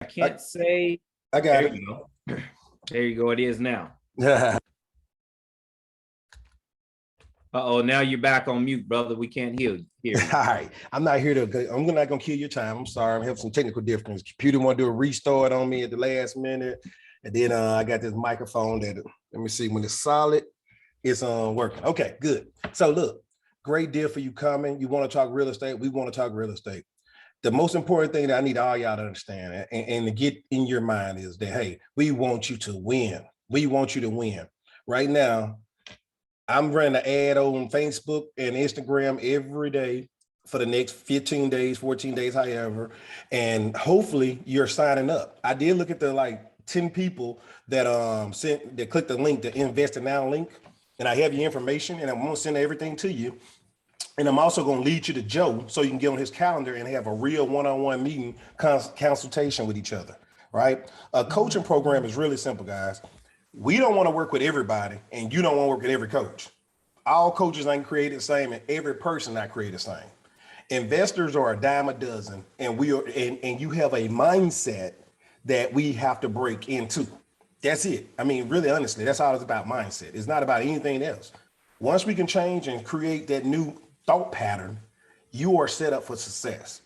I can't say. I got There it. you go. There you go. It is now. Uh-oh, now you're back on mute, brother. We can't hear you. All right. I'm not here to, I'm not going to kill your time. I'm sorry. I'm having some technical difficulties. Computer want to do a restart on me at the last minute. And then I got this microphone that, let me see, when it's solid, it's working. Okay, good. So look, great deal for you coming. You want to talk real estate? We want to talk real estate. The most important thing that I need all y'all to understand and to get in your mind is that, hey, we want you to win. We want you to win. Right now, I'm running an ad on Facebook and Instagram every day for the next 15 days, 14 days, however, and hopefully you're signing up. I did look at the like 10 people that that clicked the link, the Invest Now link, and I have your information and I'm gonna send everything to you. And I'm also going to lead you to Joe so you can get on his calendar and have a real one-on-one meeting consultation with each other, right? A coaching program is really simple, guys. We don't want to work with everybody and you don't want to work with every coach. All coaches ain't created the same and every person not created the same. Investors are a dime a dozen and and you have a mindset that we have to break into. That's it. I mean, really, honestly, that's all it's about, mindset. It's not about anything else. Once we can change and create that new thought pattern, you are set up for success.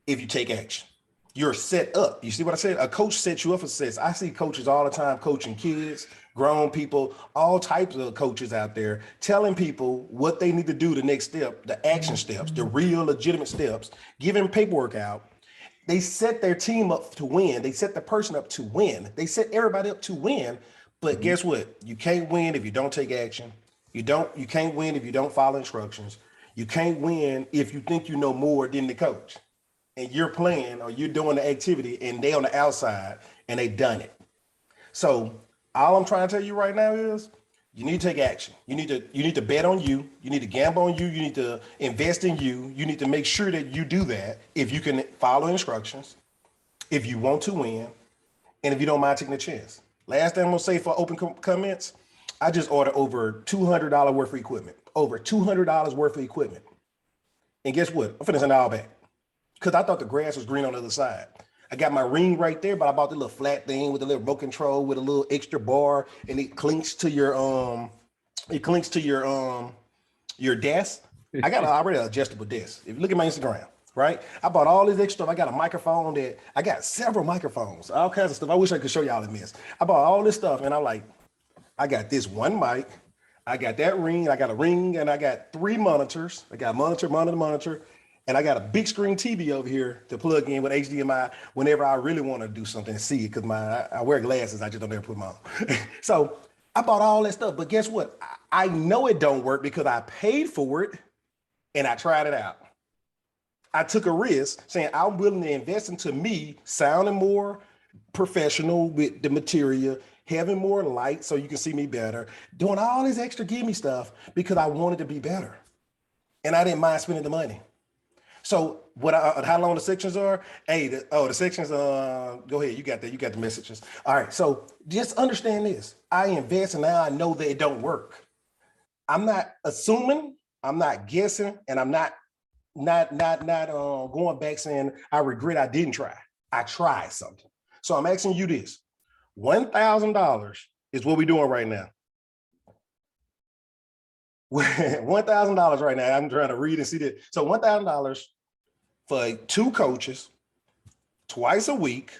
If you take action, you're set up. You see what I said? A coach sets you up for success. I see coaches all the time coaching kids, grown people, all types of coaches out there telling people what they need to do, the next step, the action steps, the real legitimate steps, giving paperwork out. They set their team up to win. They set the person up to win. They set everybody up to win. But guess what? You can't win if you don't take action. You can't win if you don't follow instructions. You can't win if you think you know more than the coach and you're playing or you're doing the activity and they on the outside and they done it. So all I'm trying to tell you right now is you need to take action. You need to bet on you. You need to gamble on you. You need to invest in you. You need to make sure that you do that if you can follow instructions, if you want to win, and if you don't mind taking a chance. Last thing I'm gonna say for open comments, I just ordered over $200 worth of equipment, over $200 worth of equipment. And guess what? I'm finna send it all back because I thought the grass was green on the other side. I got my ring right there, but I bought the little flat thing with a little remote control with a little extra bar, and it clinks to your your desk. I got already an adjustable desk. If you look at my Instagram, right? I bought all this extra stuff. I got a microphone I got several microphones, all kinds of stuff. I wish I could show y'all in this. I bought all this stuff and I'm like, I got this one mic, I got that ring, I got a ring, and I got 3 monitors. I got monitor, and I got a big screen TV over here to plug in with HDMI whenever I really want to do something and see it, because I wear glasses, I just don't ever put them on. So I bought all that stuff, but guess what? I know it don't work because I paid for it and I tried it out. I took a risk saying I'm willing to invest into me sounding more professional with the material, having more light so you can see me better, doing all this extra gimme stuff because I wanted to be better. And I didn't mind spending the money. So how long the sections are? Hey, the sections, go ahead, you got the messages. All right, so just understand this. I invest and now I know that it don't work. I'm not assuming, I'm not guessing, and I'm not going back saying I regret I didn't try. I tried something. So I'm asking you this. $1,000 is what we're doing right now. $1,000 right now. I'm trying to read and see that. So $1,000 for 2 coaches twice a week.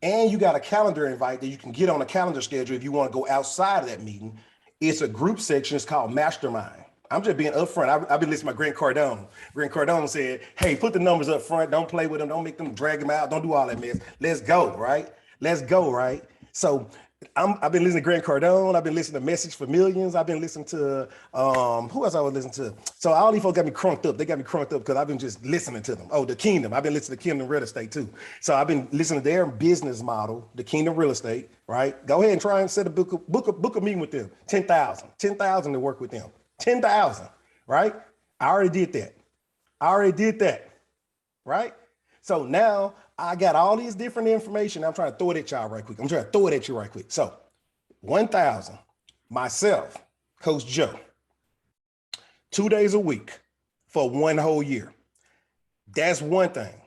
And you got a calendar invite that you can get on a calendar schedule if you want to go outside of that meeting. It's a group section. It's called Mastermind. I'm just being upfront. I've been listening to my Grant Cardon. Grant Cardon said, hey, put the numbers up front. Don't play with them. Don't make them drag them out. Don't do all that mess. Let's go, right? Let's go, right? So I've been listening to Grant Cardon. I've been listening to Message for Millions. I've been listening to, who else I was listening to? So all these folks got me crunked up. They got me crunked up because I've been just listening to them. Oh, the Kingdom. I've been listening to Kingdom Real Estate too. So I've been listening to their business model, the Kingdom Real Estate, right? Go ahead and try and set a book a meeting with them. 10,000 to work with them. 10,000, right? I already did that, right? So now I got all these different information. I'm trying to throw it at y'all right quick. So 1,000, myself, Coach Joe, 2 days a week for 1 whole year. That's one thing.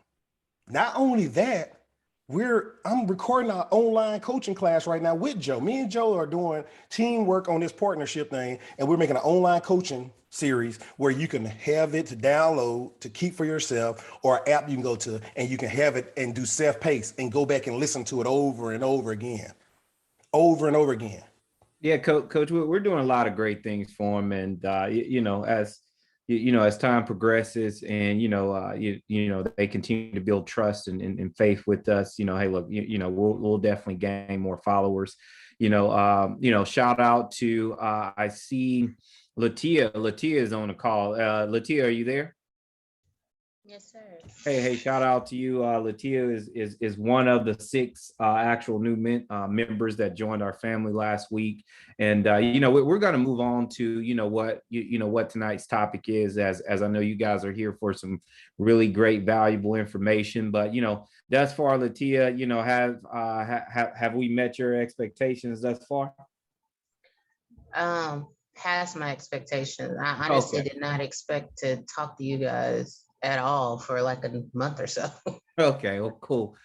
Not only that, I'm recording our online coaching class right now with Joe. Me and Joe are doing teamwork on this partnership thing, and we're making an online coaching series where you can have it to download to keep for yourself, or an app you can go to and you can have it and do self-paced and go back and listen to it over and over again, over and over again. Yeah, coach, we're doing a lot of great things for them, and as as time progresses, and they continue to build trust and faith with us. Hey, look, we'll definitely gain more followers. Shout out to I see Latia. Latia is on the call. Latia, are you there? Yes, sir. Hey, shout out to you. Latia is one of the 6 actual new members that joined our family last week. And we're going to move on to what tonight's topic is, as I know you guys are here for some really great valuable information. But thus far, Latia, have we met your expectations thus far? Past my expectations. I honestly did not expect to talk to you guys at all for like a month or so. Okay, well, cool.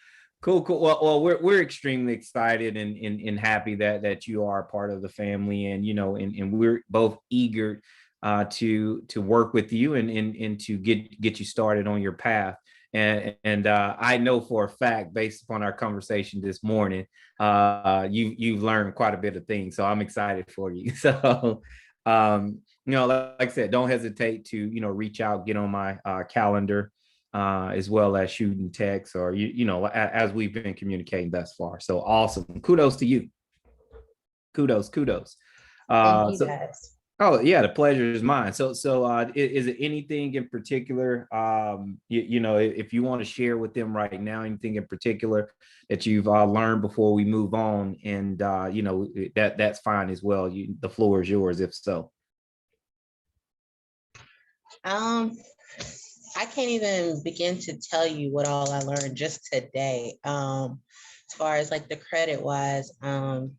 Well, we're extremely excited and happy that you are a part of the family, and and we're both eager to work with you and to get you started on your path. And I know for a fact, based upon our conversation this morning, you've learned quite a bit of things. So I'm excited for you. So like I said, don't hesitate to reach out, get on my calendar, as well as shooting text, or as we've been communicating thus far. So awesome. Kudos to you. Kudos. Thank you guys. Oh yeah, the pleasure is mine. So is it anything in particular, if you want to share with them right now, anything in particular that you've learned before we move on, and that's fine as well. The floor is yours if so. I can't even begin to tell you what all I learned just today. As far as like the credit wise,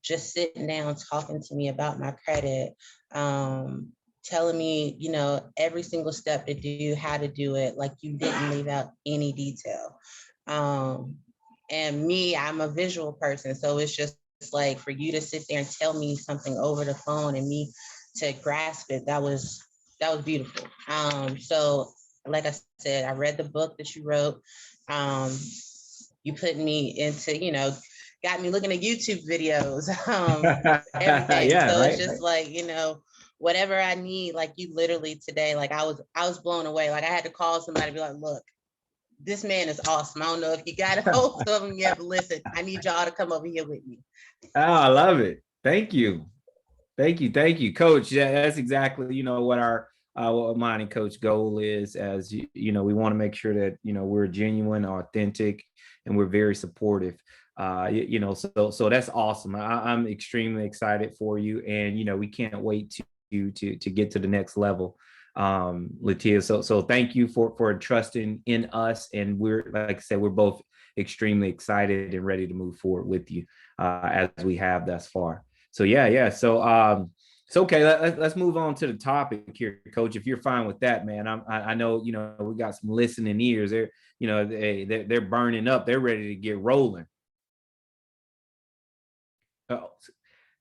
just sitting down talking to me about my credit, telling me, every single step to do, how to do it, like you didn't leave out any detail. And me, I'm a visual person, so it's just like for you to sit there and tell me something over the phone and me to grasp it, that was beautiful. So like I said, I read the book that you wrote. You put me into, got me looking at YouTube videos, everything. Yeah, so right, it's just like, whatever I need, like you literally today, like I was blown away. Like I had to call somebody and be like, look, this man is awesome. I don't know if you got a hold of him yet, but listen, I need y'all to come over here with me. Oh, I love it. Thank you, Coach. Yeah, that's exactly what our what mine and Coach goal is. As we want to make sure that we're genuine, authentic, and we're very supportive. So that's awesome. I'm extremely excited for you, and we can't wait to get to the next level, Latia. So thank you for trusting in us, and we're, like I said, we're both extremely excited and ready to move forward with you, as we have thus far. So yeah. So okay, let's move on to the topic here, Coach. If you're fine with that, man. I know we got some listening ears. They're burning up. They're ready to get rolling. Oh,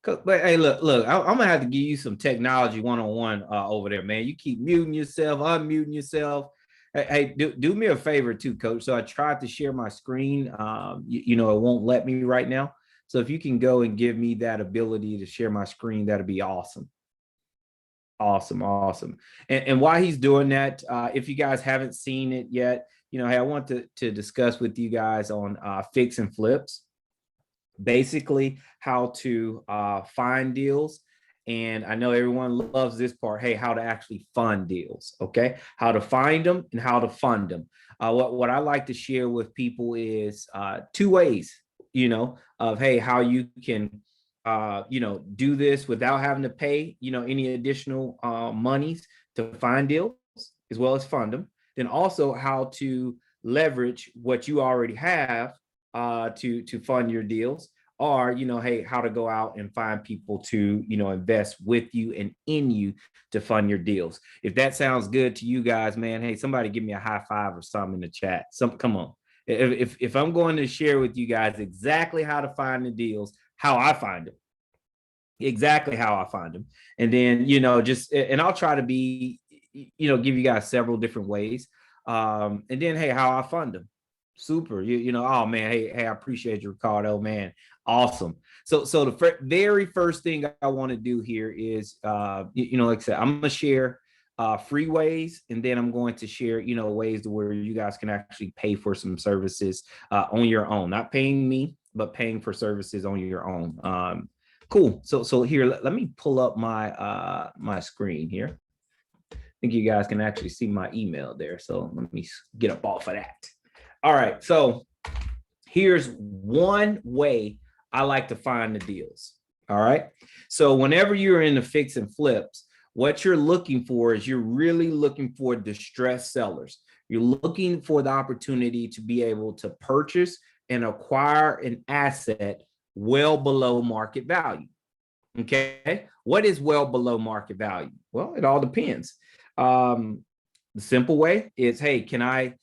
but hey, look, I'm gonna have to give you some technology 101 over there, man. You keep muting yourself, unmuting yourself. Hey, do me a favor too, Coach. So I tried to share my screen. It won't let me right now. So if you can go and give me that ability to share my screen, that'd be awesome. Awesome. And while he's doing that, if you guys haven't seen it yet, hey, I want to discuss with you guys on fix and flips. Basically how to find deals. And I know everyone loves this part. Hey, how to actually fund deals. Okay. How to find them and how to fund them. What I like to share with people is 2 ways, of, hey, how you can, do this without having to pay, any additional monies to find deals as well as fund them. Then also how to leverage what you already have to fund your deals, or hey, how to go out and find people to invest with you and in you to fund your deals. If that sounds good to you guys, man, hey, somebody give me a high five or something in the chat. Come on. If I'm going to share with you guys exactly how to find the deals, how I find them, exactly how I find them, and then and I'll try to be, give you guys several different ways, and then hey, how I fund them. Super, oh man, hey, I appreciate you, Ricardo, man, awesome. So the very first thing I want to do here is, like I said, I'm gonna share free ways, and then I'm going to share, ways to where you guys can actually pay for some services on your own, not paying me, but paying for services on your own. Cool. So here, let me pull up my my screen here. I think you guys can actually see my email there. So let me get up off of that. All right. So here's one way I like to find the deals. All right. So whenever you're in the fix and flips, what you're looking for is you're really looking for distressed sellers. You're looking for the opportunity to be able to purchase and acquire an asset well below market value. Okay. What is well below market value? Well, it all depends. The simple way is, hey, can I,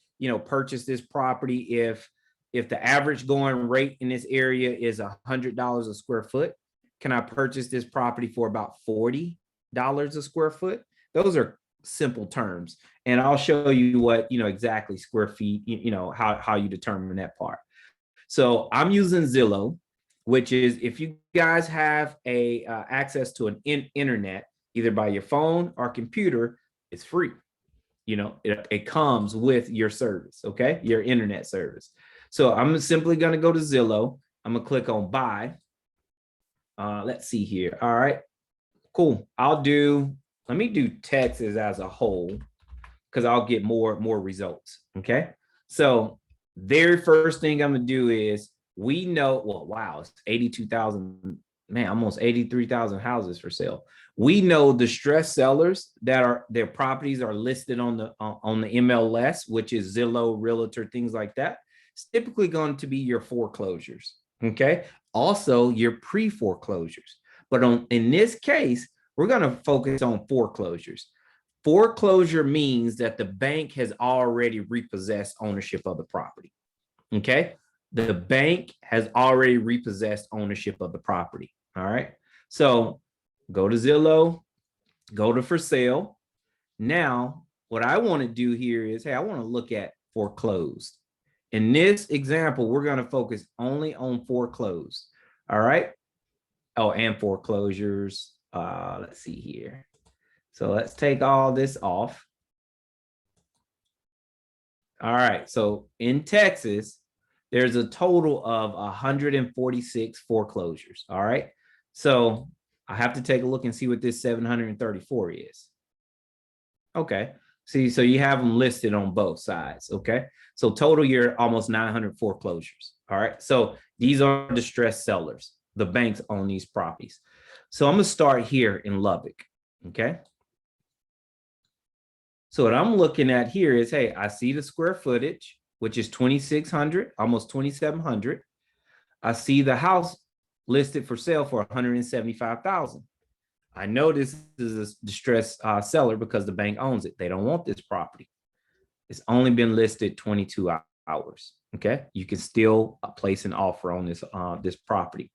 purchase this property if the average going rate in this area is $100 a square foot? Can I purchase this property for about $40 a square foot? Those are simple terms, and I'll show you what exactly square feet, how you determine that part. So I'm using Zillow, which is, if you guys have a access to an internet, either by your phone or computer, it's free. It comes with your service, okay? Your internet service. So I'm simply going to go to Zillow. I'm going to click on buy. Let's see here. All right, cool. Let me do Texas as a whole, because I'll get more results, okay? So very first thing I'm going to do is, we know, well, wow, it's 82,000, man, almost 83,000 houses for sale. We know distressed sellers that their properties are listed on the MLS, which is Zillow, Realtor, things like that. It's typically going to be your foreclosures, okay? Also your pre-foreclosures. But in this case, we're going to focus on foreclosures. Foreclosure means that the bank has already repossessed ownership of the property, okay? The bank has already repossessed ownership of the property. All right. So go to Zillow, go to for sale. Now, what I want to do here is, hey, I want to look at foreclosed. In this example, we're going to focus only on foreclosed. All right. Oh, and foreclosures. Let's see here. So let's take all this off. All right. So in Texas, there's a total of 146 foreclosures. All right. So I have to take a look and see what this 734 is. Okay. See, so you have them listed on both sides. Okay. So total, you're almost 900 foreclosures. All right. So these are distressed sellers. The banks own these properties. So I'm going to start here in Lubbock. Okay. So what I'm looking at here is, hey, I see the square footage, which is 2,600, almost 2,700. I see the house listed for sale for 175,000. I know this is a distressed seller because the bank owns it. They don't want this property. It's only been listed 22 hours. Okay, you can still place an offer on this property.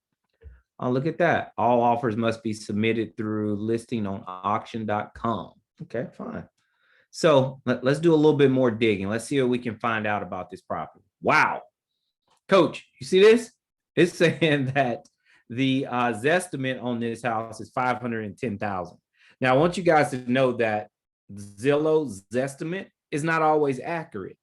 Oh, look at that. All offers must be submitted through listing on auction.com. Okay, fine. So let's do a little bit more digging. Let's see what we can find out about this property. Wow. Coach, you see this? It's saying that the Zestimate on this house is 510,000. Now, I want you guys to know that Zillow's Zestimate is not always accurate.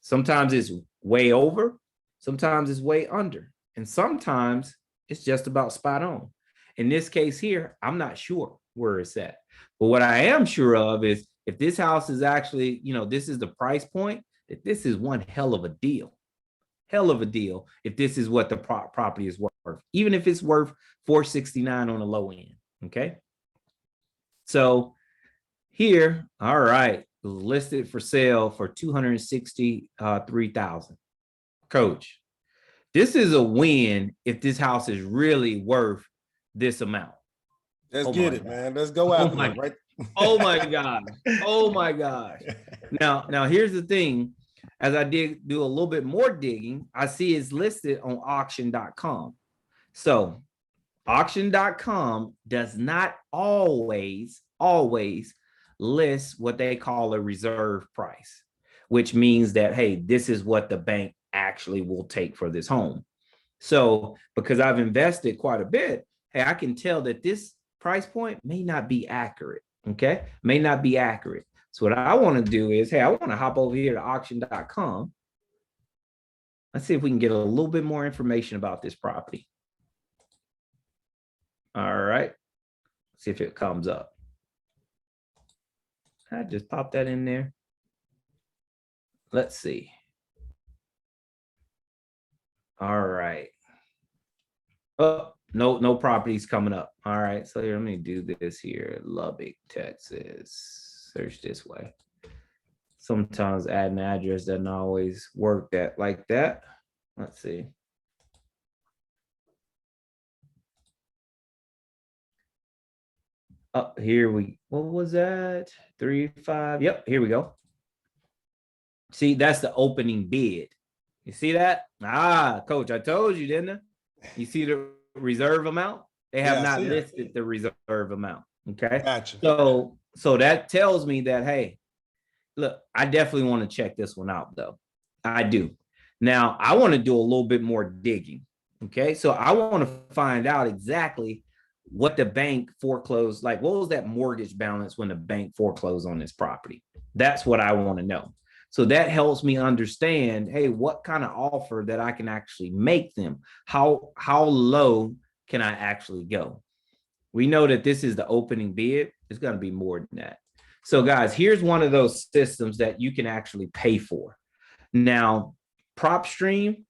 Sometimes it's way over, sometimes it's way under, and sometimes it's just about spot on. In this case here, I'm not sure where it's at. But what I am sure of is, if this house is actually, this is the price point, that this is one hell of a deal. Hell of a deal if this is what the property is worth, even if it's worth 469 on the low end. Okay. So here, all right, listed for sale for 263,000. Coach, this is a win if this house is really worth this amount. Let's get it, man. Let's go out there, right? Oh my God. Oh my gosh. Now here's the thing. as I do a little bit more digging, I see it's listed on auction.com. So auction.com does not always list what they call a reserve price, which means that, hey, this is what the bank actually will take for this home. So because I've invested quite a bit, hey, I can tell that this price point may not be accurate. Okay, may not be accurate. So what I want to do is, hey, I want to hop over here to auction.com. Let's see if we can get a little bit more information about this property. All right, see if it comes up. I just pop that in there. Let's see. All right. Oh, no properties coming up. All right, so here, let me do this here. Lubbock, Texas. Search this way. Sometimes adding an address doesn't always work like that. Let's see. Up here what was that? 3.5. Yep, here we go. See, that's the opening bid. You see that? Ah, coach, I told you, didn't I? You see the reserve amount? They have not listed the reserve amount. Okay. Gotcha. So that tells me that, hey, look, I definitely want to check this one out, though. I do. Now, I want to do a little bit more digging. Okay. So I want to find out exactly what the bank foreclosed, like what was that mortgage balance when the bank foreclosed on this property? That's what I want to know. So that helps me understand, hey, what kind of offer that I can actually make them? How low can I actually go? We know that this is the opening bid. It's going to be more than that. So guys, here's one of those systems that you can actually pay for. Now, Propstream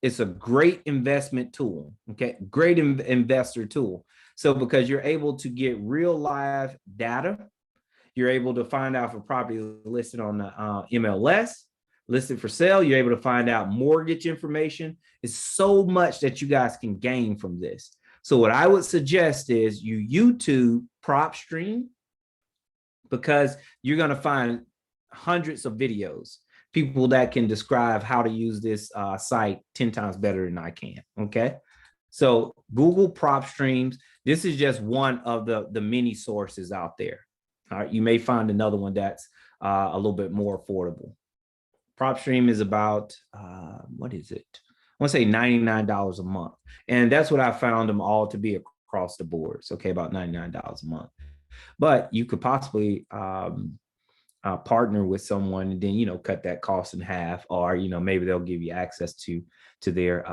is a great investment tool. Okay, great investor tool. So because you're able to get real live data, you're able to find out if a property is listed on the MLS, listed for sale. You're able to find out mortgage information. It's so much that you guys can gain from this. So what I would suggest is you YouTube Propstream, because you're going to find hundreds of videos, people that can describe how to use this site 10 times better than I can. Okay. So Google Propstreams. This is just one of the many sources out there. All right. You may find another one that's a little bit more affordable. Propstream is about, what is it? I want to say $99 a month. And that's what I found them all to be across the board. So, okay, about $99 a month. But you could possibly partner with someone and then, you know, cut that cost in half, or, you know, maybe they'll give you access to their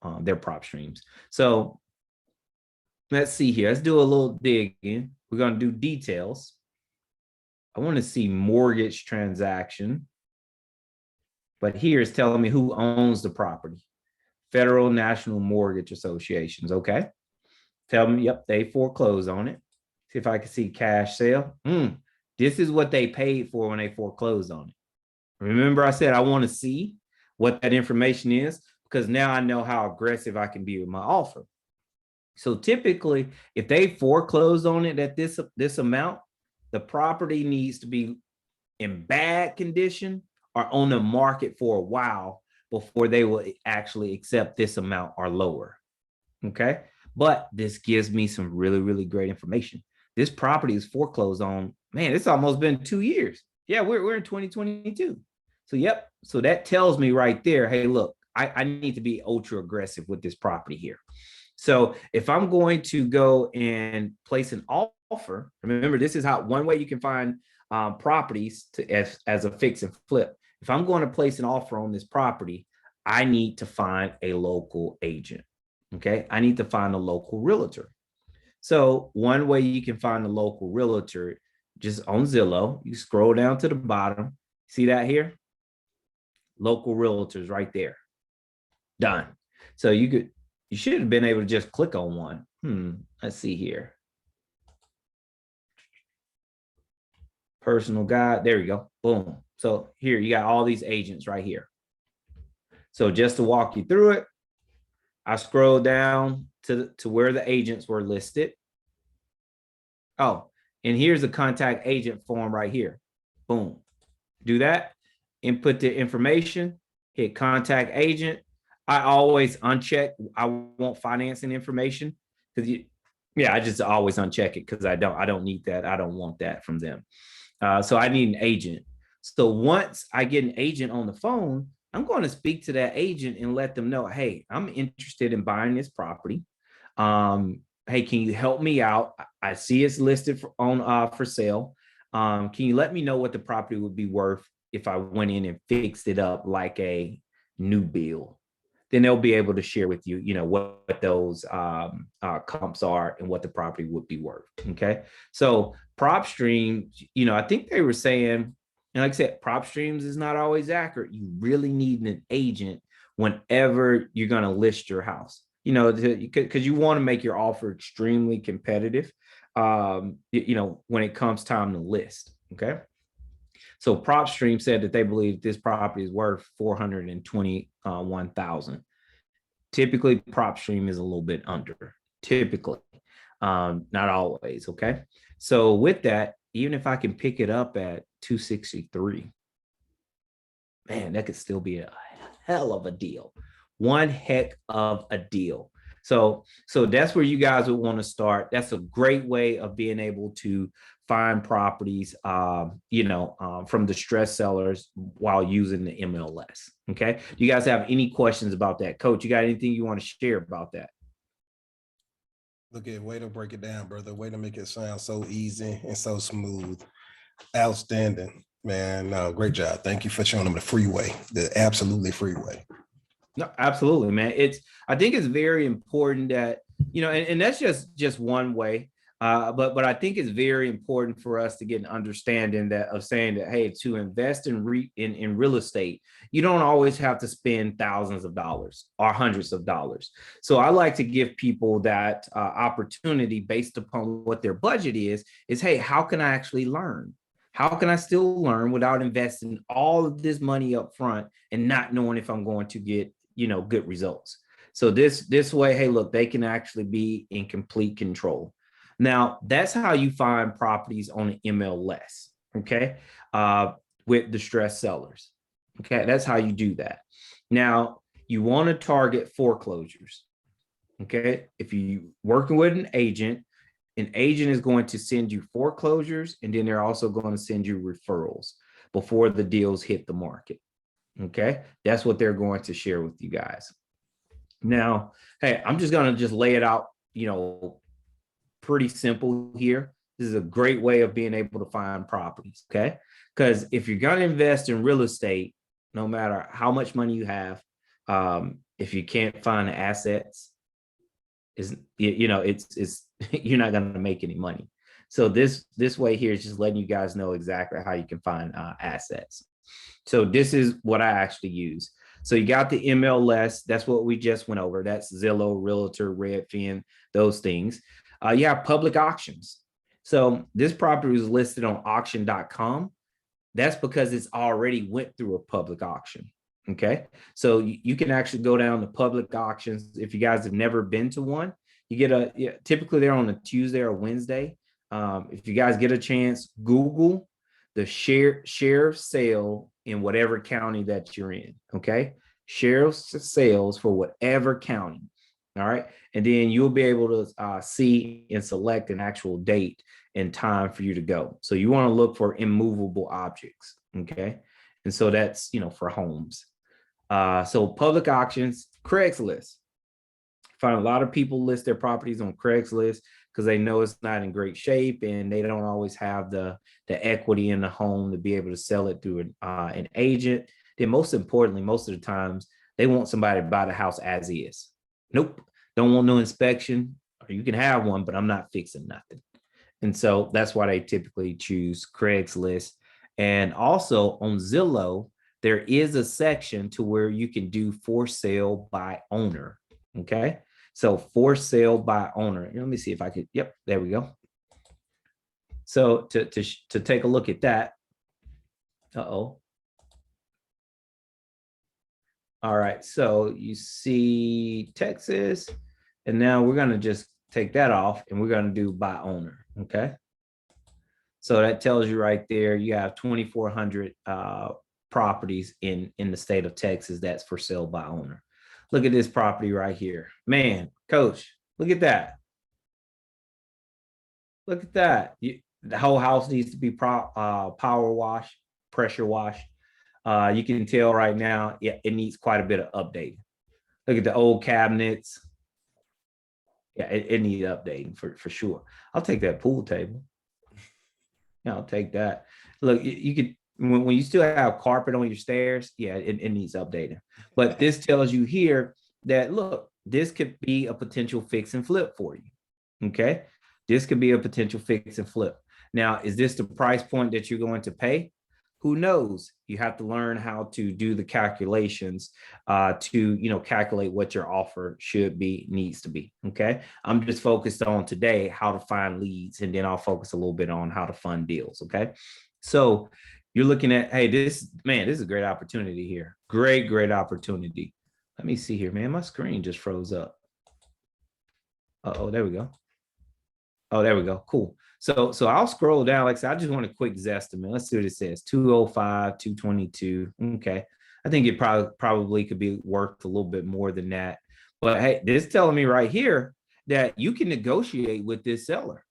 Propstreams. So let's see here. Let's do a little digging. We're going to do details. I want to see mortgage transaction. But here it's telling me who owns the property. Federal National Mortgage Associations. Okay. Tell me, yep, they foreclosed on it. See if I can see cash sale. This is what they paid for when they foreclosed on it. Remember I said I want to see what that information is, because now I know how aggressive I can be with my offer. So typically, if they foreclosed on it at this amount, the property needs to be in bad condition or on the market for a while before they will actually accept this amount or lower. Okay. But this gives me some really, really great information. This property is foreclosed on, man, it's almost been 2 years. Yeah, we're in 2022. So, yep. So that tells me right there, hey, look, I need to be ultra aggressive with this property here. So if I'm going to go and place an offer, remember, this is how one way you can find properties as a fix and flip. If I'm going to place an offer on this property, I need to find a local agent. Okay. I need to find a local realtor. So one way you can find a local realtor, just on Zillow, you scroll down to the bottom. See that here? Local realtors right there. Done. So you should have been able to just click on one. Let's see here. Personal guide. There you go. Boom. So here you got all these agents right here. So just to walk you through it, I scroll down to where the agents were listed. Oh, and here's the contact agent form right here. Boom. Do that. input the information, hit contact agent. I always uncheck. I want financing information because I just always uncheck it because I don't need that. I don't want that from them. So I need an agent. So once I get an agent on the phone, I'm going to speak to that agent and let them know, hey, I'm interested in buying this property. Hey, can you help me out? I see it's listed for sale. Can you let me know what the property would be worth if I went in and fixed it up like a new build? Then they'll be able to share with you, what those comps are and what the property would be worth. Okay. So Propstream, I think they were saying, and like I said, Propstreams is not always accurate. You really need an agent whenever you're going to list your house, because you want to make your offer extremely competitive, when it comes time to list. Okay. So Propstream said that they believe this property is worth $421,000. Typically, Propstream is a little bit under. Typically, not always. Okay. So with that, even if I can pick it up at 263, man, that could still be a hell of a deal. One heck of a deal. So that's where you guys would want to start. That's a great way of being able to find properties, from distressed sellers while using the MLS. Okay. Do you guys have any questions about that? Coach, you got anything you want to share about that? Look at way to break it down, brother. Way to make it sound so easy and so smooth. Outstanding, man. No, great job. Thank you for showing them the freeway, the absolutely freeway. No, absolutely, man. I think it's very important that, and that's just one way. But I think it's very important for us to get an understanding of saying that, hey, to invest in real estate, you don't always have to spend thousands of dollars or hundreds of dollars. So I like to give people that opportunity based upon what their budget is, hey, how can I actually learn? How can I still learn without investing all of this money up front and not knowing if I'm going to get, good results? So this way, hey, look, they can actually be in complete control. Now, that's how you find properties on an MLS, okay, with distressed sellers. Okay, that's how you do that. Now, you want to target foreclosures. Okay, if you're working with an agent is going to send you foreclosures, and then they're also going to send you referrals before the deals hit the market. Okay, that's what they're going to share with you guys. Now, hey, I'm just going to lay it out, pretty simple here. This is a great way of being able to find properties. Okay, because if you're going to invest in real estate, no matter how much money you have, if you can't find the assets, it's you're not going to make any money. So this way here is just letting you guys know exactly how you can find assets. So this is what I actually use. So you got the MLS. That's what we just went over. That's Zillow, Realtor, Redfin, those things. You have public auctions. So this property was listed on auction.com. That's because it's already went through a public auction. Okay. So you can actually go down to public auctions. If you guys have never been to one, you get typically they're on a Tuesday or Wednesday. If you guys get a chance, Google the share sale in whatever county that you're in. Okay. Share of sales for whatever county. All right. And then you'll be able to see and select an actual date and time for you to go. So you want to look for immovable objects. Okay. And so that's, for homes. So public auctions, Craigslist. Find a lot of people list their properties on Craigslist because they know it's not in great shape and they don't always have the equity in the home to be able to sell it through an agent. Then most importantly, most of the times they want somebody to buy the house as is. Nope, don't want no inspection, or you can have one, but I'm not fixing nothing. And so that's why they typically choose Craigslist. And also on Zillow, there is a section to where you can do for sale by owner. Okay. So for sale by owner. Let me see if I could. Yep, there we go. So to take a look at that. Uh-oh. All right. So you see Texas, and now we're going to just take that off and we're going to do by owner. Okay. So that tells you right there, you have 2,400 properties in the state of Texas that's for sale by owner. Look at this property right here. Man, coach, look at that. Look at that. The whole house needs to be power wash, pressure wash. You can tell right now, yeah, it needs quite a bit of updating. Look at the old cabinets. Yeah, it needs updating for sure. I'll take that pool table. Yeah, I'll take that. Look, you could, when you still have carpet on your stairs, yeah, it needs updating. But this tells you here that, look, this could be a potential fix and flip for you. Okay. This could be a potential fix and flip. Now, is this the price point that you're going to pay? Who knows? You have to learn how to do the calculations to calculate what your offer should be, needs to be. Okay. I'm just focused on today how to find leads, and then I'll focus a little bit on how to fund deals. Okay. So you're looking at, hey, this is a great opportunity here. Great opportunity. Let me see here, man. My screen just froze up. Oh, there we go. Oh, there we go. Cool. So I'll scroll down. Like I said, I just want a quick estimate. Let's see what it says. 205, 222. Okay. I think it probably could be worth a little bit more than that. But hey, this is telling me right here that you can negotiate with this seller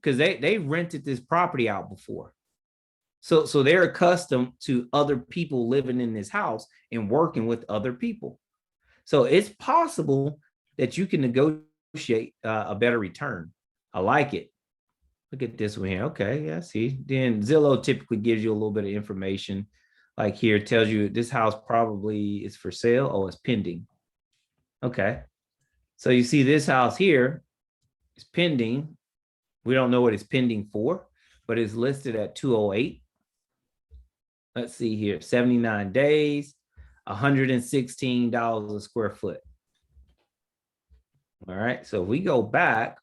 because they rented this property out before. So they're accustomed to other people living in this house and working with other people. So it's possible that you can negotiate a better return. I like it. Look at this one here. Okay, yeah, see. Then Zillow typically gives you a little bit of information. Like here, it tells you this house probably is for sale. Oh, it's pending. Okay. So you see this house here is pending. We don't know what it's pending for, but it's listed at 208. Let's see here, 79 days, $116 a square foot. All right, so if we go back,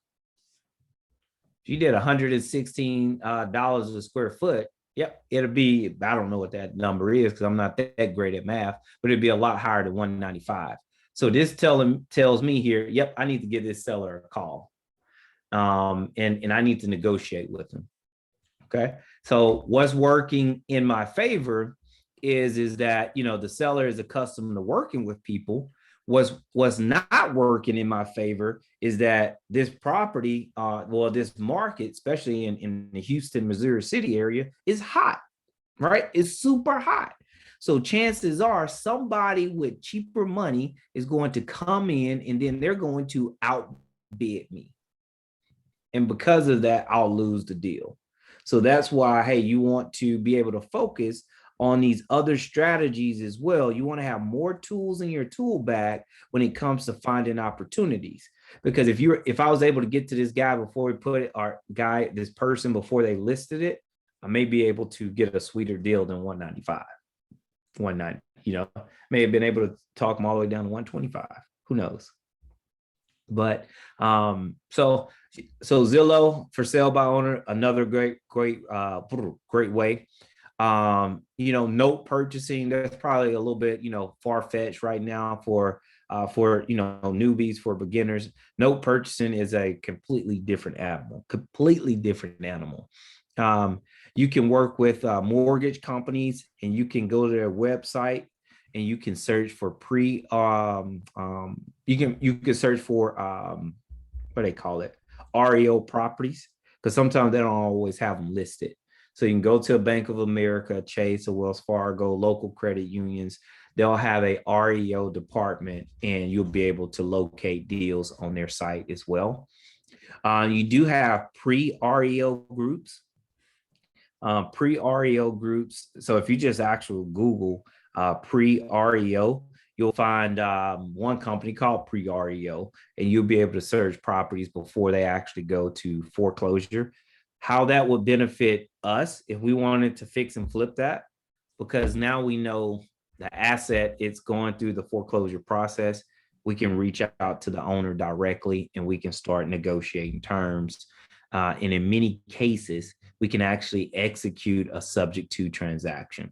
if you did $116 a square foot, yep, it'll be, I don't know what that number is because I'm not that great at math, but it'd be a lot higher than 195. So this tells me here, yep, I need to give this seller a call. And I need to negotiate with them. Okay. So what's working in my favor is that, the seller is accustomed to working with people. What's not working in my favor is that this property, this market, especially in the Houston, Missouri City area, is hot, right? It's super hot. So chances are somebody with cheaper money is going to come in and then they're going to outbid me. And because of that, I'll lose the deal. So that's why, hey, you want to be able to focus on these other strategies as well. You want to have more tools in your tool bag when it comes to finding opportunities. Because if I was able to get to this guy before we put it, this person before they listed it, I may be able to get a sweeter deal than 195, 190. May have been able to talk them all the way down to 125. Who knows? But so Zillow for sale by owner, another great way. Note purchasing, that's probably a little bit, far-fetched right now for newbies, for beginners. Note purchasing is a completely different animal. You can work with mortgage companies, and you can go to their website and you can search for you can search for what they call it, REO properties, because sometimes they don't always have them listed. So you can go to a Bank of America, Chase, or Wells Fargo, local credit unions. They'll have a REO department, and you'll be able to locate deals on their site as well. You do have pre-REO groups. Pre-REO groups. So if you just actually Google pre-REO, you'll find one company called PreReo, and you'll be able to search properties before they actually go to foreclosure. How that would benefit us if we wanted to fix and flip that, because now we know the asset, it's going through the foreclosure process. We can reach out to the owner directly and we can start negotiating terms. And in many cases, we can actually execute a subject to transaction.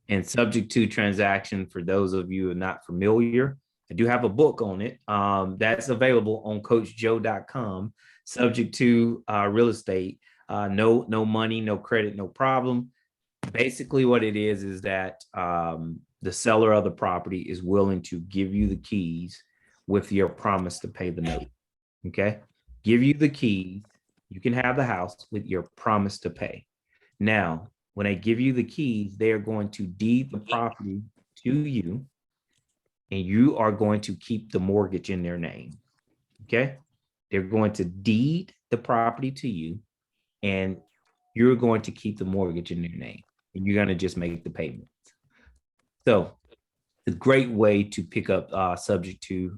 And subject to transaction, for those of you who are not familiar, I do have a book on it that's available on coachjoe.com. Subject to real estate, no money, no credit, no problem. Basically what it is that the seller of the property is willing to give you the keys with your promise to pay the note. Okay. Give you the keys. You can have the house with your promise to pay. Now, when they give you the keys, they are going to deed the property to you, and you are going to keep the mortgage in their name. Okay. They're going to deed the property to you, and you're going to keep the mortgage in their name, and you're going to just make the payments. So it's a great way to pick up subject to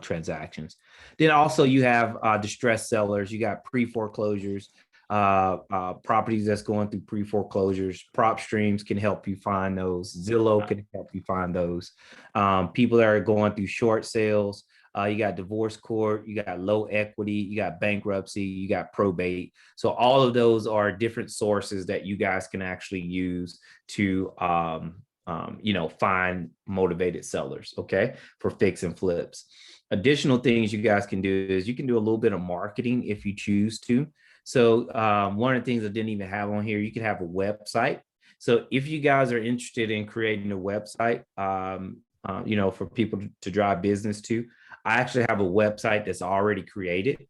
transactions. Then also you have distressed sellers. You got pre-foreclosures, properties that's going through pre-foreclosures. Propstreams can help you find those. Zillow can help you find those. People that are going through short sales. You got divorce court, you got low equity, you got bankruptcy, you got probate. So all of those are different sources that you guys can actually use to find motivated sellers, okay, for fix and flips. Additional things you guys can do is you can do a little bit of marketing if you choose to. So one of the things I didn't even have on here, you can have a website. So if you guys are interested in creating a website, for people to drive business to, I actually have a website that's already created.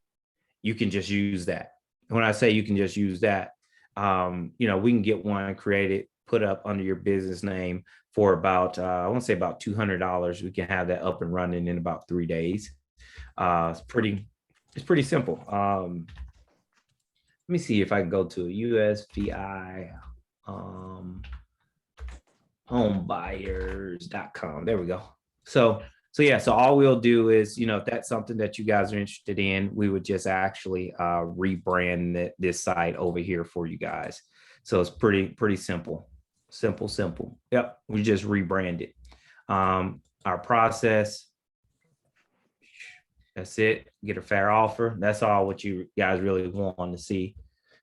You can just use that. When I say you can just use that, we can get one created, put up under your business name for about, I want to say about $200. We can have that up and running in about 3 days. It's pretty simple. Let me see if I can go to a USVI homebuyers.com. There we go. So all we'll do is, if that's something that you guys are interested in, we would just actually rebrand this site over here for you guys. So it's pretty simple. Simple. Yep. We just rebrand it. Our process. That's it. Get a fair offer. That's all what you guys really want to see.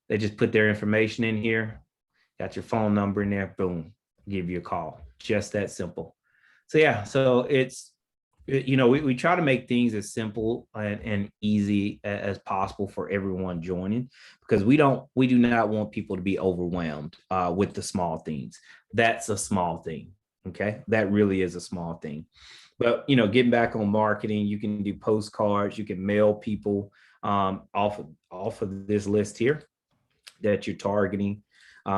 They just put their information in here. Got your phone number in there. Boom. Give you a call. Just that simple. So yeah, so it's, we try to make things as simple and easy as possible for everyone joining, because we do not want people to be overwhelmed with the small things. That's a small thing. Okay. That really is a small thing. But, getting back on marketing, you can do postcards, you can mail people off of this list here that you're targeting.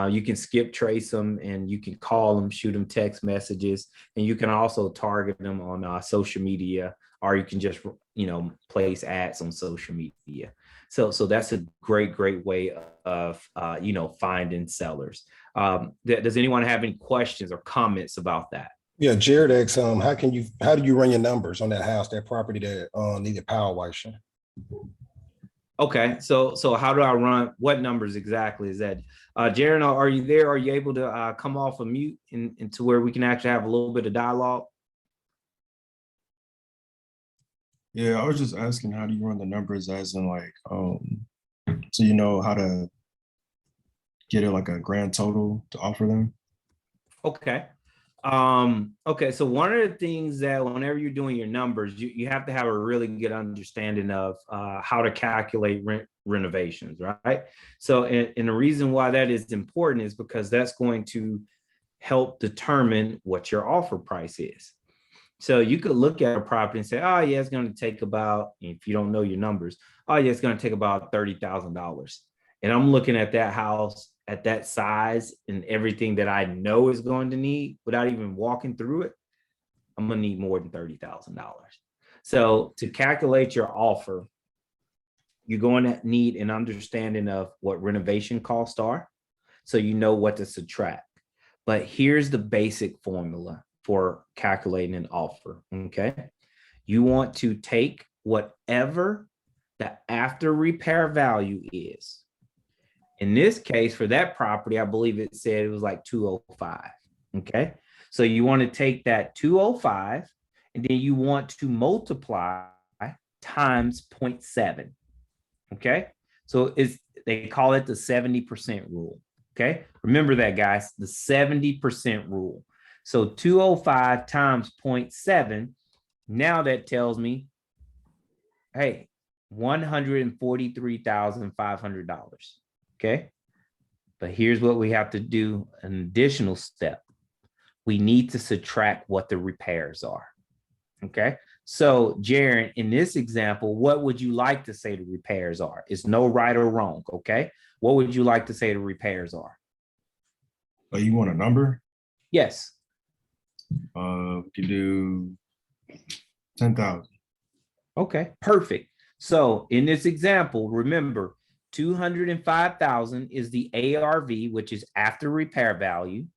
You can skip trace them, and you can call them, shoot them text messages, and you can also target them on social media, or you can just, place ads on social media. So that's a great way of, finding sellers. Does anyone have any questions or comments about that? Yeah, Jared asks, how do you run your numbers on that house, that property that needed power washing? Okay, so how do I run? What numbers exactly is that? Jared, are you there? Are you able to come off of mute and to where we can actually have a little bit of dialogue? Yeah, I was just asking, how do you run the numbers, as in like, so you know how to get it like a grand total to offer them? Okay. Okay, so one of the things that whenever you're doing your numbers, you have to have a really good understanding of how to calculate renovations, right? So, and the reason why that is important is because that's going to help determine what your offer price is. So you could look at a property and say, oh yeah, it's going to take about, if you don't know your numbers, oh yeah, it's going to take about $30,000. And I'm looking at that house at that size and everything that I know is going to need without even walking through it, I'm going to need more than $30,000. So to calculate your offer, you're going to need an understanding of what renovation costs are, so you know what to subtract. But here's the basic formula for calculating an offer, okay? You want to take whatever the after repair value is. In this case, for that property, I believe it said it was like 205, okay? So you want to take that 205, and then you want to multiply times 0.7, okay? So they call it the 70% rule, okay? Remember that, guys, the 70% rule. So 205 times 0.7, now that tells me, hey, $143,500. Okay. But here's what we have to do, an additional step. We need to subtract what the repairs are. Okay. So Jaron, in this example, what would you like to say the repairs are? It's no right or wrong. Okay. What would you like to say the repairs are? Oh, you want a number? Yes. We could do 10,000. Okay, perfect. So in this example, remember 205,000 is the ARV, which is after repair value.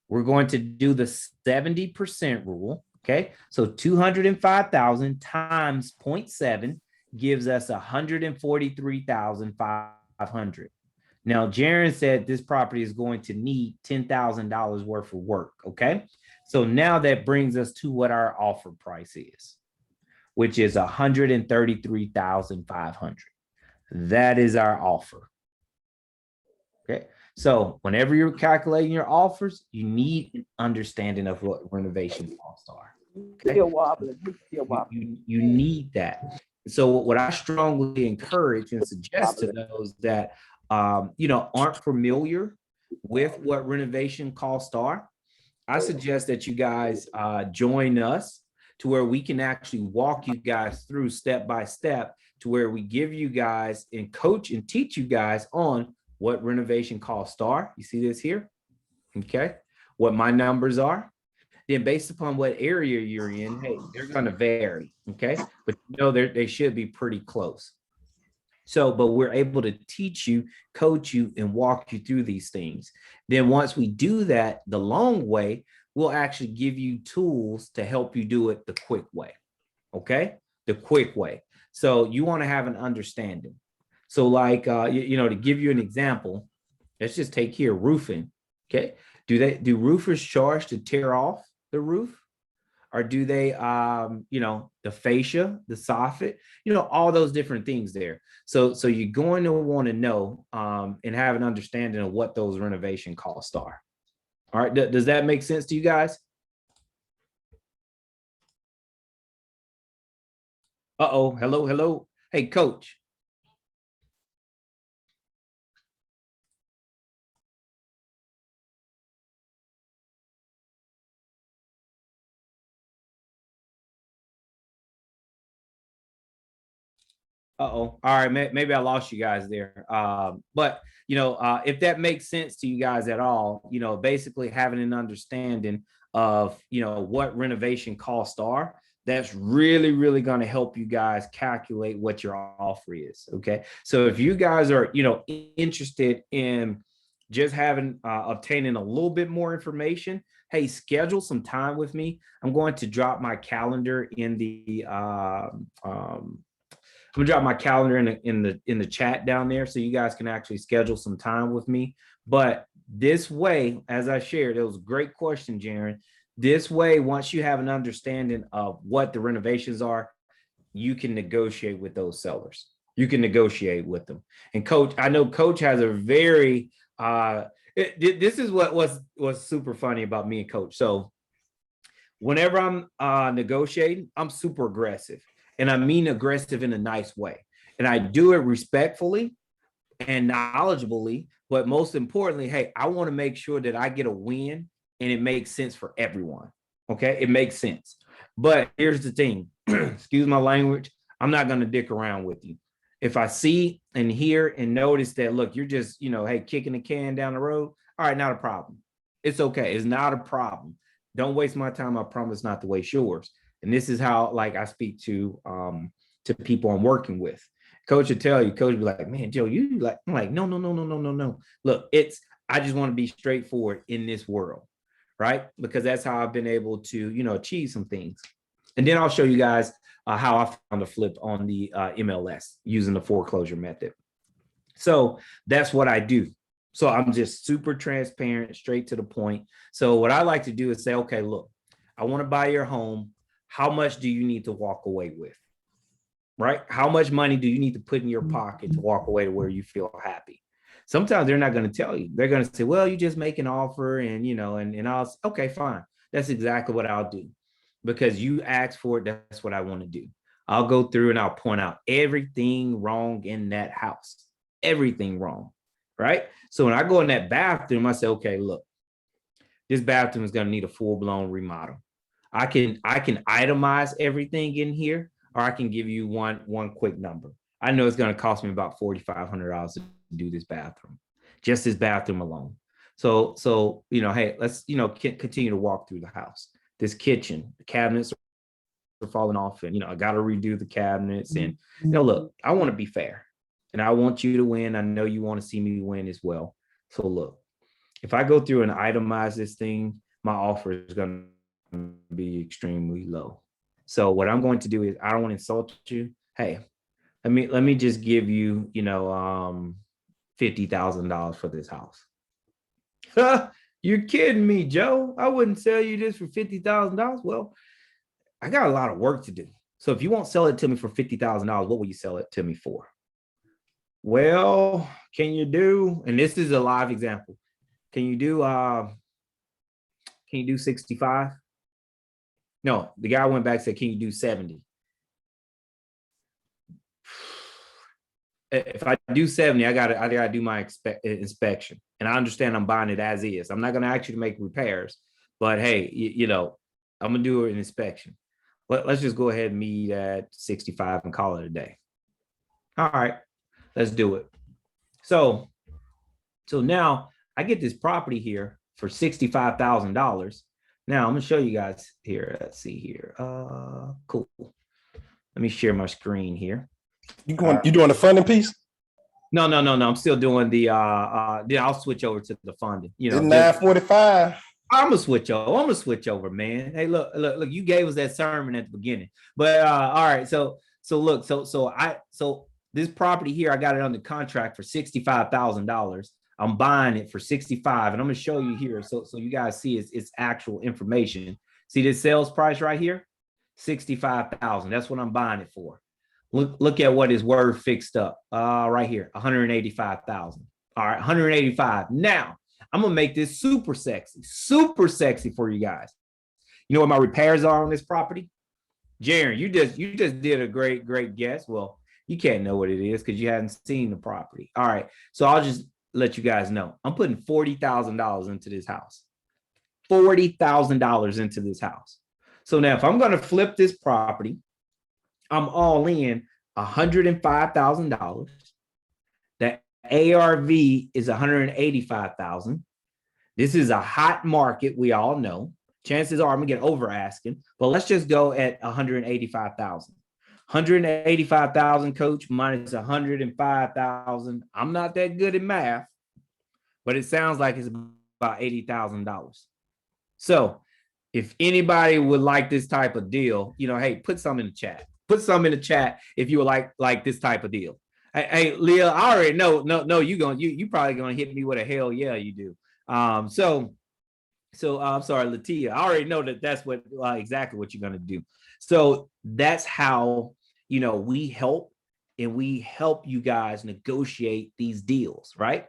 We're going to do the 70% rule. Okay, so 205,000 times 0.7 gives us 143,500. Now, Jaron said this property is going to need $10,000 worth of work. Okay, so now that brings us to what our offer price is, which is 133,500. That is our offer. Okay. So whenever you're calculating your offers, you need an understanding of what renovation costs are. Okay? You need that. So what I strongly encourage and suggest to those that aren't familiar with what renovation costs are, I suggest that you guys join us to where we can actually walk you guys through step by step, to where we give you guys and coach and teach you guys on what renovation costs are. You see this here? Okay. What my numbers are. Then based upon what area you're in, hey, they're going to vary. Okay. But they should be pretty close. So, but we're able to teach you, coach you, and walk you through these things. Then once we do that the long way, we'll actually give you tools to help you do it the quick way. Okay. The quick way. So you want to have an understanding. So like, to give you an example, let's just take here roofing. Okay. Do roofers charge to tear off the roof? Or do they, the fascia, the soffit, all those different things there. So you're going to want to know and have an understanding of what those renovation costs are. All right. Does that make sense to you guys? Uh-oh. Hello. Hey, coach. Uh-oh. All right, maybe I lost you guys there. But if that makes sense to you guys at all, basically having an understanding of what renovation costs are, that's really, really going to help you guys calculate what your offer is. Okay. So if you guys are interested in just having obtaining a little bit more information, hey, schedule some time with me. I'm going to drop my calendar in the I'm gonna drop my calendar in the chat down there, so you guys can actually schedule some time with me. But this way, as I shared, it was a great question, Jaron. This way, once you have an understanding of what the renovations are, you can negotiate with those sellers. You can negotiate with them. And Coach, I know Coach has a very this is what was super funny about me and Coach. So whenever I'm negotiating, I'm super aggressive. And I mean aggressive in a nice way. And I do it respectfully and knowledgeably. But most importantly, hey, I want to make sure that I get a win and it makes sense for everyone. Okay, it makes sense. But here's the thing, excuse my language, I'm not going to dick around with you. If I see and hear and notice that, look, you're just, hey, kicking the can down the road. All right, not a problem. It's okay. It's not a problem. Don't waste my time. I promise not to waste yours. And this is how, like, I speak to people I'm working with. Coach will tell you, coach will be like, man, Joe, you like, I'm like, no. Look, I just want to be straightforward in this world, right? Because that's how I've been able to, achieve some things. And then I'll show you guys how I found a flip on the MLS using the foreclosure method. So that's what I do. So I'm just super transparent, straight to the point. So what I like to do is say, okay, look, I want to buy your home. How much do you need to walk away with? Right? How much money do you need to put in your pocket to walk away to where you feel happy? Sometimes they're not going to tell you. They're going to say, well, you just make an offer and, and I'll, okay, fine. That's exactly what I'll do. Because you asked for it, that's what I want to do. I'll go through and I'll point out everything wrong in that house. Everything wrong. right? So when I go in that bathroom, I say, okay, look, this bathroom is going to need a full-blown remodel. I can itemize everything in here, or I can give you one quick number. I know it's going to cost me about $4,500 to do this bathroom, just this bathroom alone. So hey, let's continue to walk through the house. This kitchen, the cabinets are falling off, and I got to redo the cabinets. And look, I want to be fair, and I want you to win. I know you want to see me win as well. So look, if I go through and itemize this thing, my offer is going to be extremely low. So what I'm going to do is, I don't want to insult you. Hey, let me just give you, $50,000 for this house. You're kidding me, Joe. I wouldn't sell you this for $50,000. Well, I got a lot of work to do. So if you won't sell it to me for $50,000, what will you sell it to me for? Well, can you do, and this is a live example. Can you do 65? No, the guy went back and said, can you do 70? If I do 70, I gotta do my inspection. And I understand I'm buying it as is. I'm not gonna ask you to make repairs, but hey, I'm gonna do an inspection. Let's just go ahead and meet at 65 and call it a day. All right, let's do it. So now I get this property here for $65,000. Now I'm gonna show you guys here. Let's see here. Cool. Let me share my screen here. You doing the funding piece? No. I'm still doing the then I'll switch over to the funding. It's 9:45. I'm gonna switch over, man. Hey, look, you gave us that sermon at the beginning. But all right, so this property here, I got it under contract for $65,000. I'm buying it for 65, and I'm gonna show you here so you guys see it's actual information. See this sales price right here? 65,000. That's what I'm buying it for. Look at what is word fixed up right here, 185,000. All right, 185. Now I'm gonna make this super sexy for you guys. You know what my repairs are on this property? Jaron, you just did a great guess. Well, you can't know what it is because you haven't seen the property. All right, so I'll just let you guys know. I'm putting $40,000 into this house. $40,000 into this house. So now if I'm gonna flip this property, I'm all in $105,000. The ARV is $185,000. This is a hot market, we all know. Chances are I'm gonna get over asking, but let's just go at $185,000. $185,000, coach, minus $105,000. I'm not that good at math, but it sounds like it's about $80,000. So if anybody would like this type of deal, hey, put some in the chat. Put some in the chat if you would like this type of deal. Hey, Leah, I already know. No, you probably gonna hit me with a hell yeah, you do. So I'm sorry, Latia. I already know that's what exactly what you're gonna do. So that's how we help you guys negotiate these deals, right?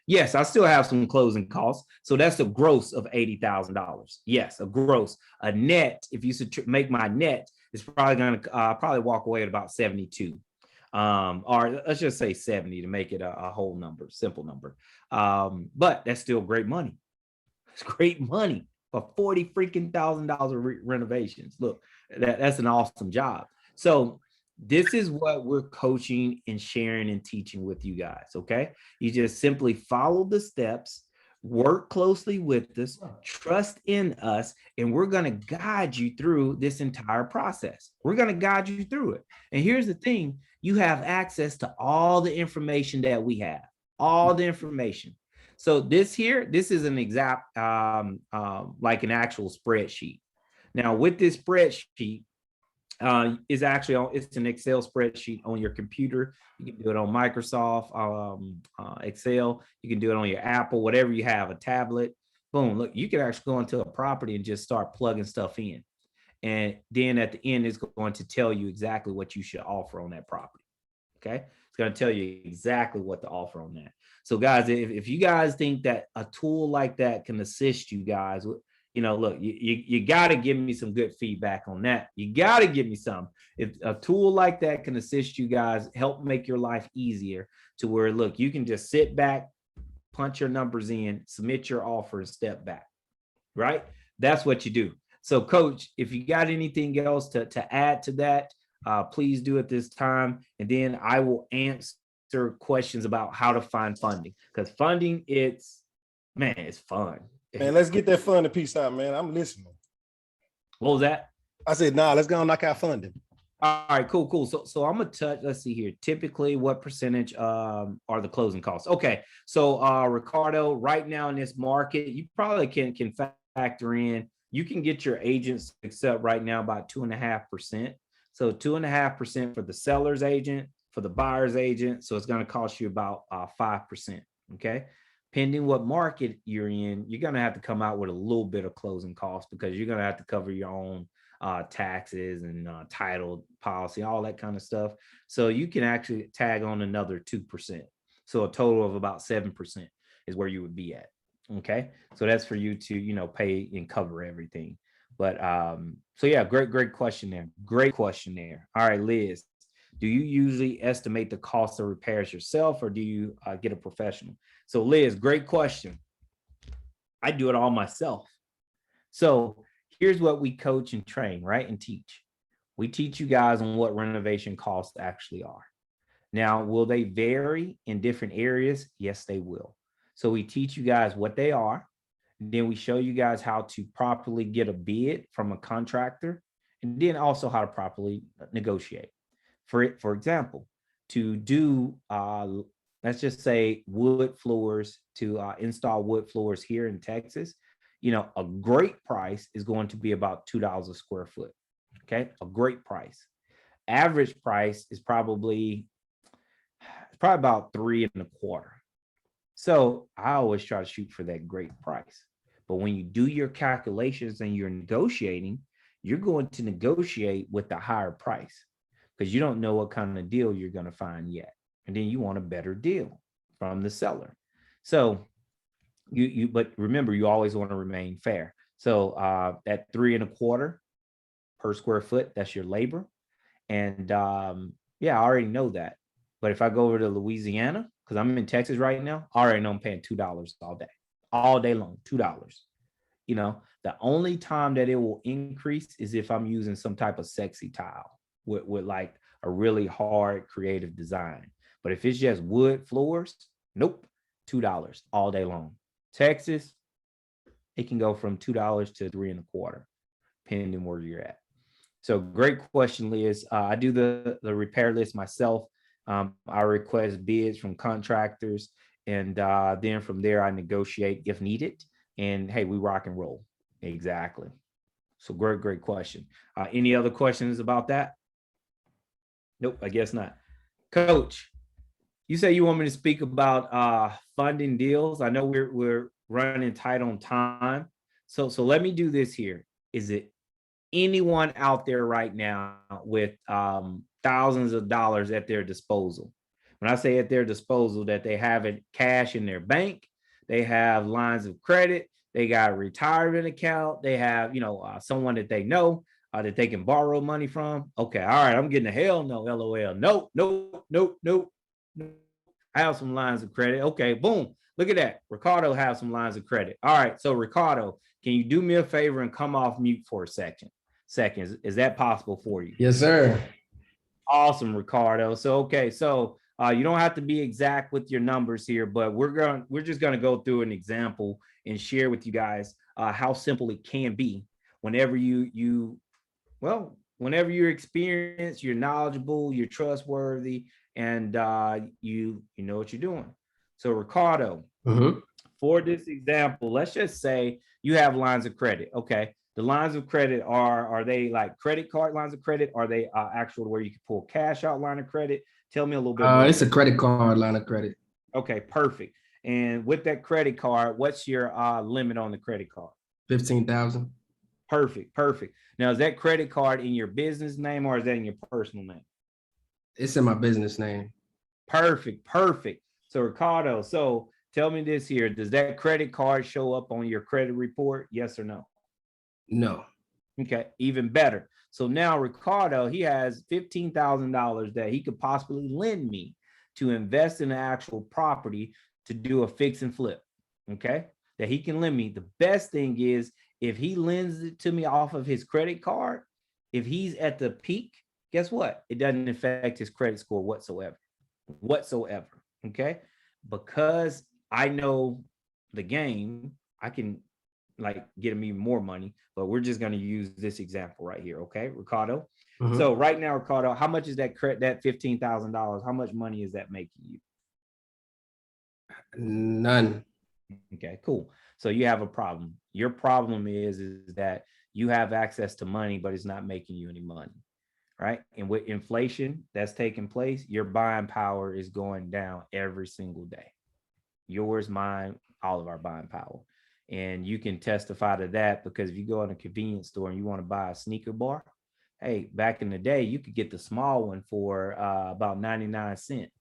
Yes, I still have some closing costs. So that's a gross of $80,000. Yes, a gross. A net, if you make my net, is probably going to walk away at about 72. Or let's just say 70 to make it a whole number, simple number. But that's still great money. It's great money for $40,000 renovations. Look, that's an awesome job. So this is what we're coaching and sharing and teaching with you guys, okay? You just simply follow the steps, work closely with us, trust in us, and we're going to guide you through this entire process. We're going to guide you through it. And here's the thing, you have access to all the information that we have, all the information. So this is an exact, like an actual spreadsheet. Now with this spreadsheet, it's an Excel spreadsheet on your computer. You can do it on Microsoft, Excel. You can do it on your Apple, whatever you have, a tablet. Boom, look, you can actually go into a property and just start plugging stuff in. And then at the end, it's going to tell you exactly what you should offer on that property. Okay, it's going to tell you exactly what to offer on that. So guys, if you guys think that a tool like that can assist you guys, look, you got to give me some good feedback on that. You got to give me some. If a tool like that can assist you guys, help make your life easier to where, look, you can just sit back, punch your numbers in, submit your offer, and step back, right? That's what you do. So Coach, if you got anything else to add to that, please do at this time. And then I will answer questions about how to find funding, because funding, it's fun. Man, let's get that funding piece out, man. I'm listening. What was that? I said, nah, let's go and knock out funding. All right, cool. So I'm gonna touch, let's see here. Typically, what percentage are the closing costs? Okay, so Ricardo, right now in this market, you probably can factor in, you can get your agents to accept right now about 2.5%. So 2.5% for the seller's agent, for the buyer's agent. So it's gonna cost you about 5%. Okay. Pending what market you're in, you're gonna have to come out with a little bit of closing costs, because you're gonna have to cover your own taxes and title policy, all that kind of stuff. So you can actually tag on another 2%. So a total of about 7% is where you would be at. Okay. So that's for you to, pay and cover everything. But so yeah, great question there. Great question there. All right, Liz, do you usually estimate the cost of repairs yourself, or do you get a professional? So Liz, great question. I do it all myself. So here's what we coach and train, right? And teach. We teach you guys on what renovation costs actually are. Now, will they vary in different areas? Yes, they will. So we teach you guys what they are. Then we show you guys how to properly get a bid from a contractor, and then also how to properly negotiate. For example, to do, let's just say wood floors, to install wood floors here in Texas, a great price is going to be about $2 a square foot. Okay, a great price. Average price is probably about 3.25. So I always try to shoot for that great price. But when you do your calculations and you're negotiating, you're going to negotiate with the higher price, because you don't know what kind of deal you're going to find yet. And then you want a better deal from the seller. So but remember, you always want to remain fair. So at 3.25 per square foot, that's your labor. And yeah, I already know that. But if I go over to Louisiana, because I'm in Texas right now, I already know I'm paying $2 all day long, $2. The only time that it will increase is if I'm using some type of sexy tile with like a really hard creative design. But if it's just wood floors, nope, $2 all day long. Texas, it can go from $2 to 3.25, depending where you're at. So great question, Liz. I do the repair list myself. I request bids from contractors, and then from there I negotiate if needed. And hey, we rock and roll. Exactly. So great question. Any other questions about that? Nope, I guess not. Coach, you say you want me to speak about funding deals. I know we're running tight on time. So let me do this here. Is it anyone out there right now with thousands of dollars at their disposal? When I say at their disposal, that they have it cash in their bank, they have lines of credit, they got a retirement account, they have, someone that they know that they can borrow money from. Okay, all right, I'm getting a hell no, LOL. Nope. I have some lines of credit. Okay, boom. Look at that. Ricardo has some lines of credit. All right, so Ricardo, can you do me a favor and come off mute for a second? Is that possible for you? Yes, sir. Awesome, Ricardo. So okay, so you don't have to be exact with your numbers here, but we're just gonna go through an example and share with you guys how simple it can be whenever whenever you're experienced, you're knowledgeable, you're trustworthy, and you know what you're doing. So Ricardo, for this example, let's just say you have lines of credit. Okay. The lines of credit are they like credit card lines of credit? Are they actual where you can pull cash out line of credit? Tell me a little bit more. It's a credit card line of credit. Okay, perfect. And with that credit card, what's your limit on the credit card? 15,000. Perfect. Now, is that credit card in your business name or is that in your personal name? It's in my business name. Perfect. So Ricardo, so tell me this here. Does that credit card show up on your credit report? Yes or no? No. Okay, even better. So now Ricardo, he has $15,000 that he could possibly lend me to invest in the actual property to do a fix and flip, okay, that he can lend me. The best thing is if he lends it to me off of his credit card, if he's at the peak, guess what? It doesn't affect his credit score whatsoever, okay? Because I know the game, I can like get him even more money, but we're just going to use this example right here, okay, Ricardo? Mhm. So right now, Ricardo, how much is that that $15,000? How much money is that making you? None. Okay, cool. So you have a problem. Your problem is that you have access to money, but it's not making you any money, right? And with inflation that's taking place, your buying power is going down every single day. Yours, mine, all of our buying power. And you can testify to that because if you go in a convenience store and you want to buy a sneaker bar, hey, back in the day, you could get the small one for about 99 cents.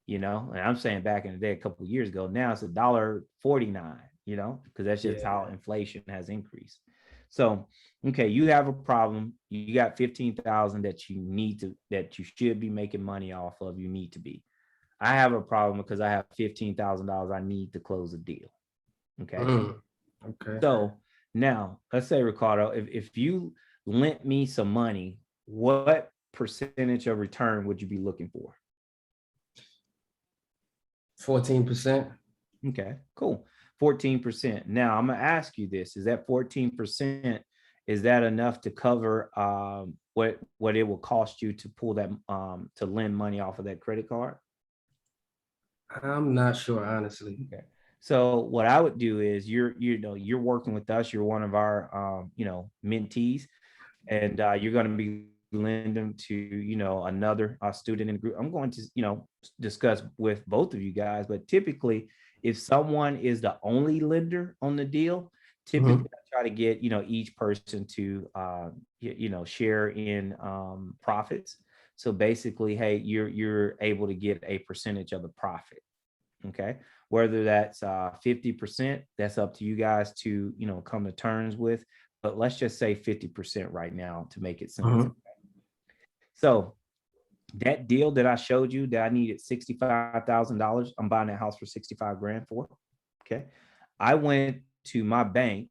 You know, and I'm saying back in the day, a couple of years ago, now it's $1.49, you know, because that's just how inflation has increased. So, okay, you have a problem. You got 15,000 that that you should be making money off of. You need to be. I have a problem because I have $15,000 I need to close a deal. Okay. Okay. So now let's say, Ricardo, if you lent me some money, what percentage of return would you be looking for? 14%. Okay, cool. 14%. Now I'm gonna ask you this: is that 14%? Is that enough to cover what it will cost you to pull that to lend money off of that credit card? I'm not sure, honestly. Okay. So what I would do is you're working with us. You're one of our mentees, and you're going to be lending to another student in the group. I'm going to discuss with both of you guys, but typically if someone is the only lender on the deal, typically I try to get each person to share in profits. So basically, hey, you're able to get a percentage of the profit. Okay, whether that's 50%, that's up to you guys to come to terms with, but let's just say 50% right now to make it simple. So that deal that I showed you that I needed $65,000, I'm buying that house for 65 grand for. Okay, I went to my bank.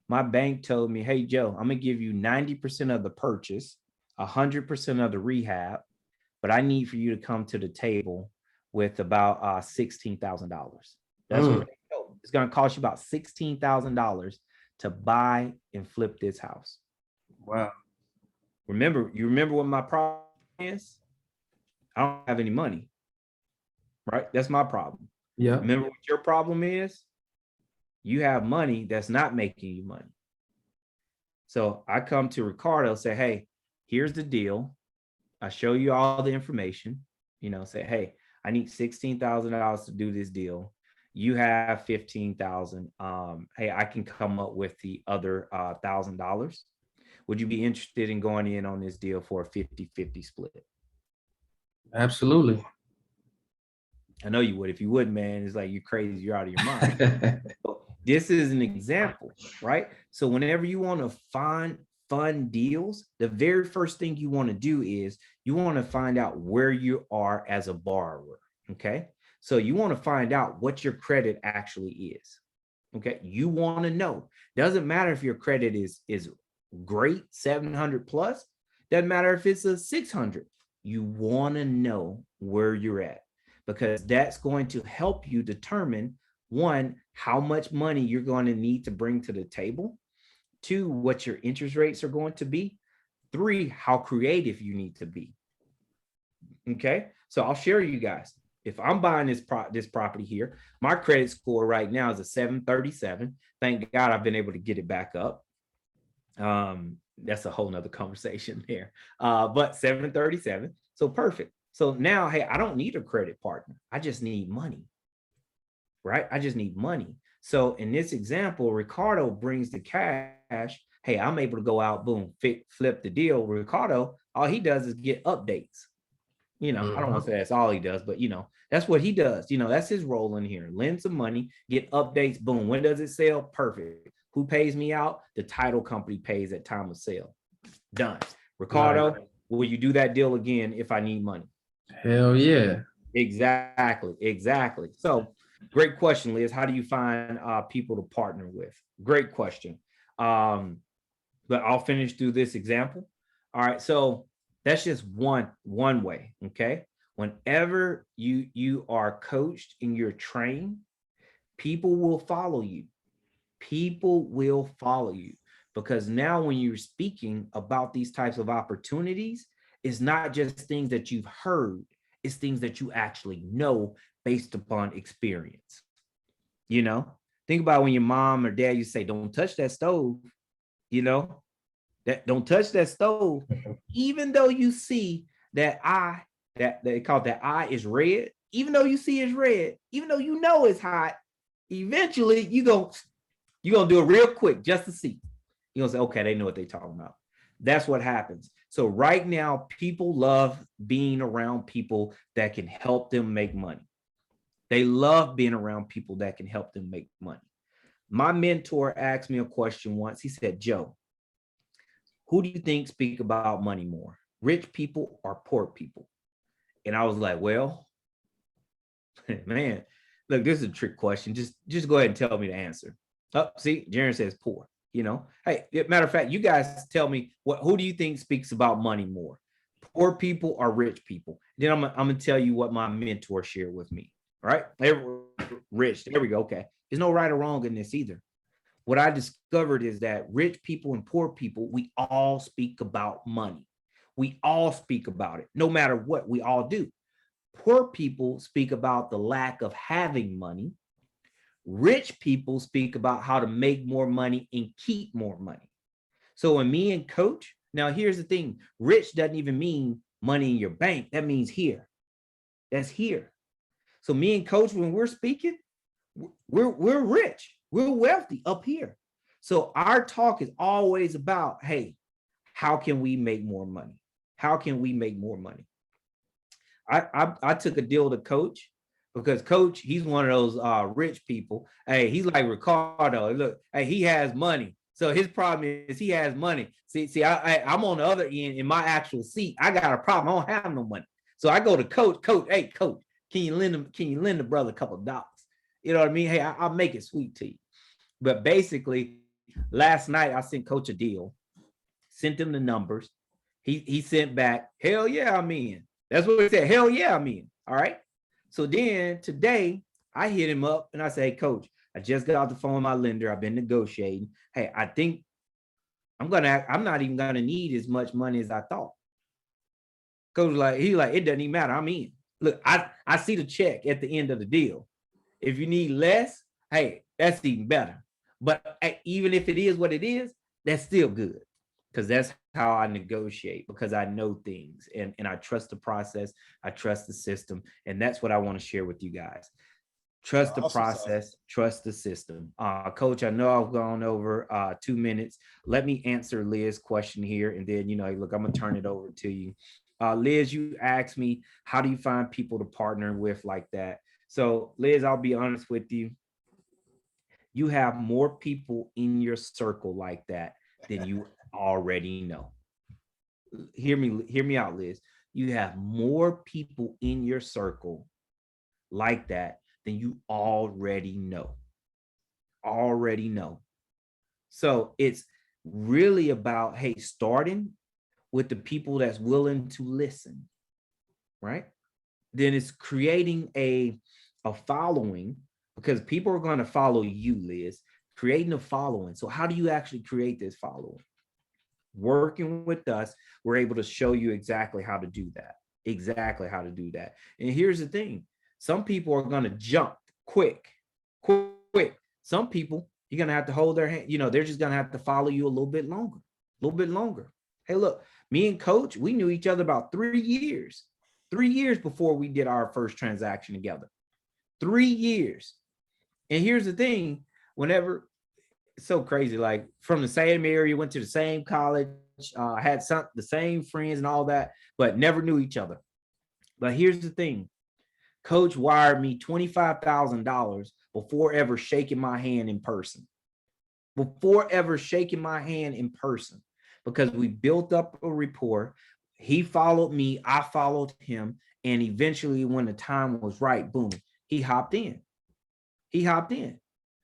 My bank told me, hey Joe, I'm gonna give you 90% of the purchase, 100% of the rehab, but I need for you to come to the table with about $16,000. That's what they told me. It's going to cost you about $16,000 to buy and flip this house. Wow. You remember what my problem is? I don't have any money, right? That's my problem. Yeah. Remember what your problem is? You have money that's not making you money. So I come to Ricardo, say, hey, here's the deal. I show you all the information, say, hey, I need $16,000 to do this deal. You have 15,000. Hey, I can come up with the other $1,000. Would you be interested in going in on this deal for a 50-50 split? Absolutely. I know you would. If you would, man, it's like you're crazy. You're out of your mind. So this is an example, right? So whenever you want to find fun deals, the very first thing you want to do is you want to find out where you are as a borrower. Okay. So you want to find out what your credit actually is. Okay. You want to know. Doesn't matter if your credit is great, 700 plus. Doesn't matter if it's a 600. You want to know where you're at because that's going to help you determine, one, how much money you're going to need to bring to the table. Two, what your interest rates are going to be. Three, how creative you need to be. Okay, so I'll share you guys. If I'm buying this property here, my credit score right now is a 737. Thank God I've been able to get it back up. That's a whole nother conversation there. But 737, so perfect. So now, hey, I don't need a credit partner. I just need money, right? I just need money. So in this example, Ricardo brings the cash. Hey, I'm able to go out, boom, flip the deal. Ricardo, all he does is get updates. I don't want to say that's all he does, but that's what he does. That's his role in here. Lend some money, get updates, boom. When does it sell? Perfect. Who pays me out? The title company pays at time of sale. Done. Ricardo, will you do that deal again if I need money? Hell yeah. Exactly. So Great question, Liz. How do you find people to partner with? Great question. But I'll finish through this example. All right, so that's just one way. Okay, whenever you are coached and you're trained, people will follow you. People will follow you because now when you're speaking about these types of opportunities, it's not just things that you've heard, it's things that you actually know based upon experience. You know, think about when your mom or dad, you say, don't touch that stove, you know, that don't touch that stove, even though you see that eye, that they call that eye is red, even though you see it's red, even though you know it's hot, eventually you're gonna do it real quick just to see. You're gonna say, okay, they know what they're talking about. That's what happens. So right now, people love being around people that can help them make money. They love being around people that can help them make money. My mentor asked me a question once. He said, Joe, who do you think speak about money more? Rich people or poor people? And I was like, well, man, look, this is a trick question. Just go ahead and tell me the answer. Oh, see, Jaren says poor. You know, hey, matter of fact, you guys tell me who do you think speaks about money more? Poor people or rich people? Then I'm gonna tell you what my mentor shared with me. Right? Rich. There we go. Okay. There's no right or wrong in this either. What I discovered is that rich people and poor people, we all speak about money. We all speak about it, no matter what, we all do. Poor people speak about the lack of having money. Rich people speak about how to make more money and keep more money. So when me and Coach, now here's the thing, rich doesn't even mean money in your bank. That means here. That's here. So me and Coach, when we're speaking, we're rich. We're wealthy up here. So our talk is always about, hey, how can we make more money? How can we make more money? I took a deal to Coach because Coach, he's one of those rich people. Hey, he's like Ricardo. Look, hey, he has money. So his problem is he has money. See, I'm on the other end in my actual seat. I got a problem. I don't have no money. So I go to Coach. Coach, hey, Coach, can you lend the brother a couple of dollars? You know what I mean? Hey, I'll make it sweet to you. But basically, last night I sent Coach a deal, sent him the numbers. He sent back, hell yeah, I'm in. That's what he said. Hell yeah, I'm in. All right. So then today I hit him up and I say, hey, Coach, I just got off the phone with my lender. I've been negotiating. Hey, I think I'm not even gonna need as much money as I thought. Coach he's like, it doesn't even matter. I'm in. Look, I see the check at the end of the deal. If you need less, hey, that's even better. But even if it is what it is, that's still good. Because that's how I negotiate, because I know things and I trust the process, I trust the system. And that's what I want to share with you guys. Trust the process, trust the system. Coach, I know I've gone over 2 minutes. Let me answer Liz's question here. And then, look, I'm gonna turn it over to you. Liz, you asked me, how do you find people to partner with like that? So Liz, I'll be honest with you. You have more people in your circle like that than you already know. Hear me out, Liz. You have more people in your circle like that than you already know. Already know. So it's really about, hey, starting with the people that's willing to listen, right? Then it's creating a following, because people are going to follow you, Liz, creating a following. So how do you actually create this following? Working with us, we're able to show you exactly how to do that. Exactly how to do that. And here's the thing. Some people are going to jump quick. Some people, you're going to have to hold their hand. They're just going to have to follow you a little bit longer. Hey, look, me and Coach, we knew each other about 3 years. 3 years before we did our first transaction together. 3 years. And here's the thing, whenever, it's so crazy, like from the same area, went to the same college, had the same friends and all that, but never knew each other. But here's the thing, Coach wired me $25,000 before ever shaking my hand in person. Because we built up a rapport. He followed me, I followed him, and eventually when the time was right, boom, he hopped in. He hopped in.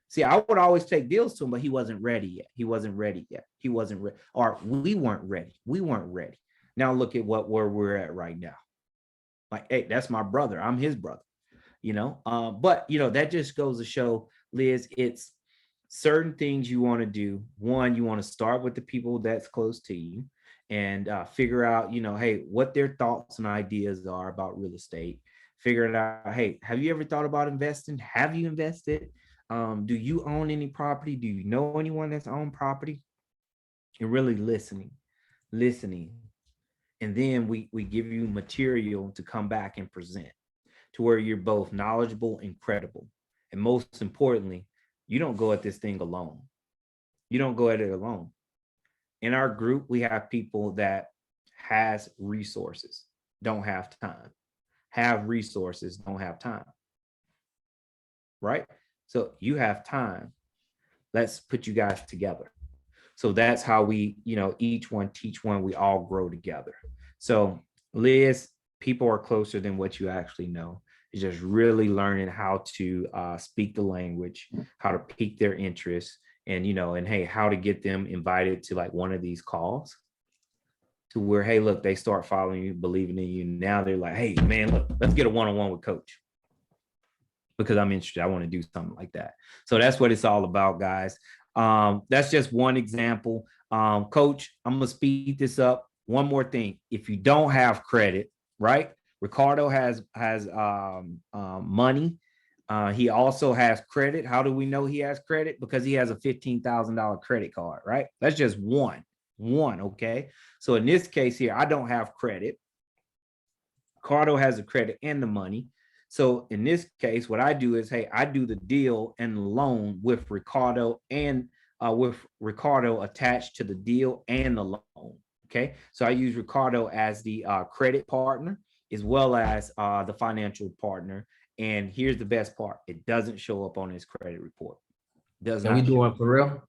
See, I would always take deals to him, but he wasn't ready yet. He wasn't ready yet. He wasn't ready, or we weren't ready. We weren't ready. Now look at where we're at right now. Like, hey, that's my brother. I'm his brother. But that just goes to show, Liz, it's certain things you want to do. One, you want to start with the people that's close to you and figure out, hey, what their thoughts and ideas are about real estate. Figure it out. Hey, have you ever thought about investing? Have you invested? Do you own any property? Do you know anyone that's owned property? And really listening. And then we give you material to come back and present to where you're both knowledgeable and credible. And most importantly, you don't go at this thing alone. You don't go at it alone. In our group, we have people that has resources, don't have time, have resources, don't have time. Right? So you have time. Let's put you guys together. So that's how we, each one teach one, we all grow together. So Liz, people are closer than what you actually know. It's just really learning how to speak the language, how to pique their interest, and hey, how to get them invited to like one of these calls to where, hey, look, they start following you, believing in you. Now they're like, hey, man, look, let's get a one-on-one with Coach because I'm interested. I want to do something like that. So that's what it's all about, guys. That's just one example. Coach, I'm gonna speed this up. One more thing. If you don't have credit, right? Ricardo has money. He also has credit. How do we know he has credit? Because he has a $15,000 credit card, right? That's just one, okay? So in this case here, I don't have credit. Ricardo has the credit and the money. So in this case, what I do is, hey, I do the deal and the loan with Ricardo and with Ricardo attached to the deal and the loan. Okay. So I use Ricardo as the credit partner as well as the financial partner. And here's the best part. It doesn't show up on his credit report. Can we do one for real?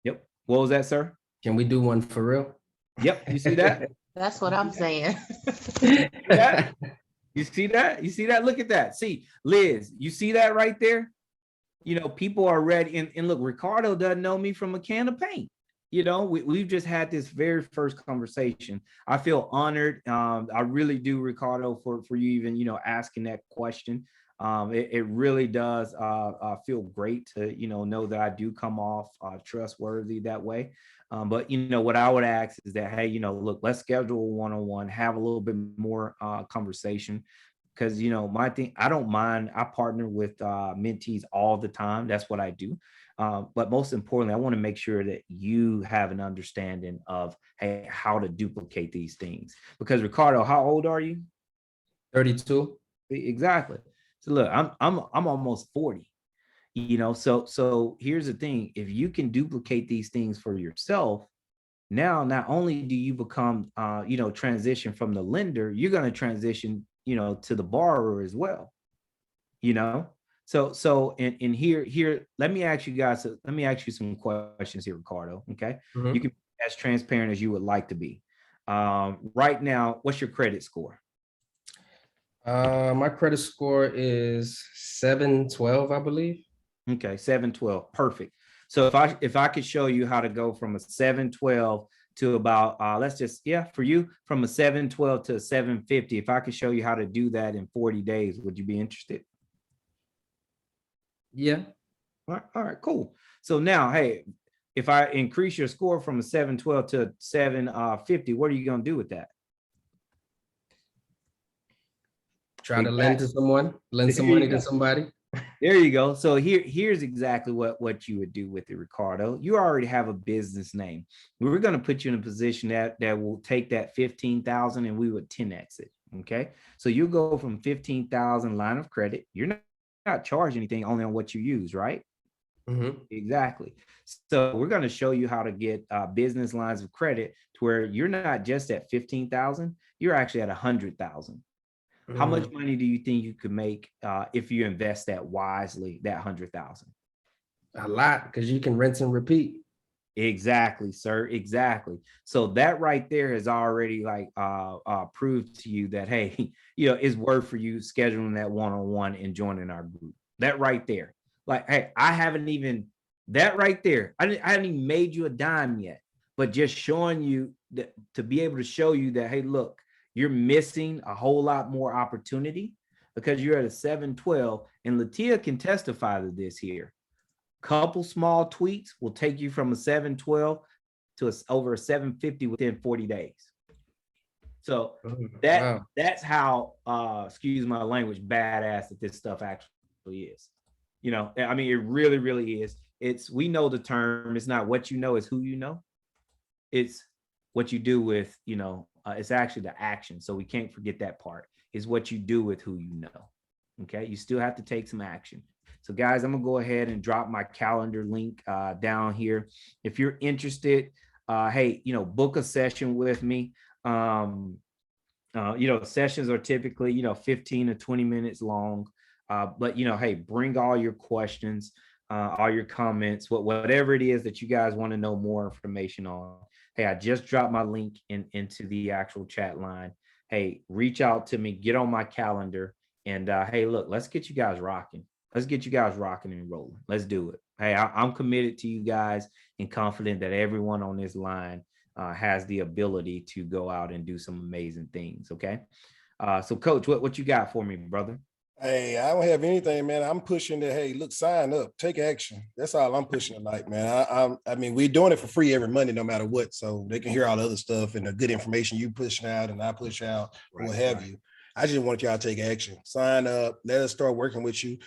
Yep. What was that, sir? Can we do one for real? Yep. You see that? That's what I'm saying. Yeah. You see that? You see that? Look at that. See, Liz, you see that right there? People are ready. And look, Ricardo doesn't know me from a can of paint. We've just had this very first conversation. I feel honored. I really do, Ricardo, for you even, asking that question. It really does feel great to, know that I do come off trustworthy that way. But what I would ask is that, hey, look, let's schedule a one-on-one, have a little bit more conversation, because my thing, I don't mind. I partner with mentees all the time. That's what I do. But most importantly, I want to make sure that you have an understanding of, hey, how to duplicate these things. Because Ricardo, how old are you? 32. Exactly. So look, I'm almost 40. So here's the thing. If you can duplicate these things for yourself, now not only do you become transition from the lender, you're going to transition to the borrower as well. So and here let me ask you some questions here, Ricardo. Okay. Mhm. You can be as transparent as you would like to be. Right now, what's your credit score? My credit score is 712, I believe. Okay, 712. Perfect. So if I could show you how to go from a 712 to about for you, from a 712 to a 750, if I could show you how to do that in 40 days, would you be interested? Yeah. All right, cool. So now, hey, if I increase your score from a 712 to 750, what are you going to do with that? Try to lend to someone, lend some money to somebody. There you go. So here's exactly what you would do with it, Ricardo. You already have a business name. We're going to put you in a position that will take that 15,000 and we would 10x it. Okay. So you go from 15,000 line of credit. You're not charging anything, only on what you use, right? Mm-hmm. Exactly. So we're going to show you how to get business lines of credit to where you're not just at 15,000, you're actually at 100,000. How much money do you think you could make if you invest that wisely, that 100,000? A lot, because you can rinse and repeat. Exactly, sir. Exactly. So that right there has already proved to you that, hey, it's worth for you scheduling that one-on-one and joining our group. That right there. Like, hey, I haven't even, that right there, I haven't even made you a dime yet, but just showing you that, to be able to show you that, hey, look, you're missing a whole lot more opportunity because you're at a 712, and Latia can testify to this here. Couple small tweaks will take you from a 712 to over a 750 within 40 days. So that's how, excuse my language, badass that this stuff actually is. You know, I mean, it really, really is. We know the term. It's not what you know, it's who you know. It's what you do with, you know, it's actually the action. So we can't forget that part, is what you do with who you know. Okay, you still have to take some action. So guys, I'm gonna go ahead and drop my calendar link down here. If you're interested, hey, you know, book a session with me. You know, sessions are typically, you know, 15 to 20 minutes long. But, you know, hey, bring all your questions, all your comments, whatever it is that you guys want to know more information on. Hey, I just dropped my link into the actual chat line. Hey, reach out to me, get on my calendar, and hey, look, let's get you guys rocking. Let's get you guys rocking and rolling. Let's do it. Hey, I'm committed to you guys and confident that everyone on this line has the ability to go out and do some amazing things. Okay. So Coach, what you got for me, brother? Hey, I don't have anything, man. I'm pushing the, hey, look, sign up, take action. That's all I'm pushing tonight, man. I mean, we're doing it for free every Monday, no matter what. So they can hear all the other stuff and the good information you pushing out and I push out, or what have you. I just want y'all to take action. Sign up. Let us start working with you.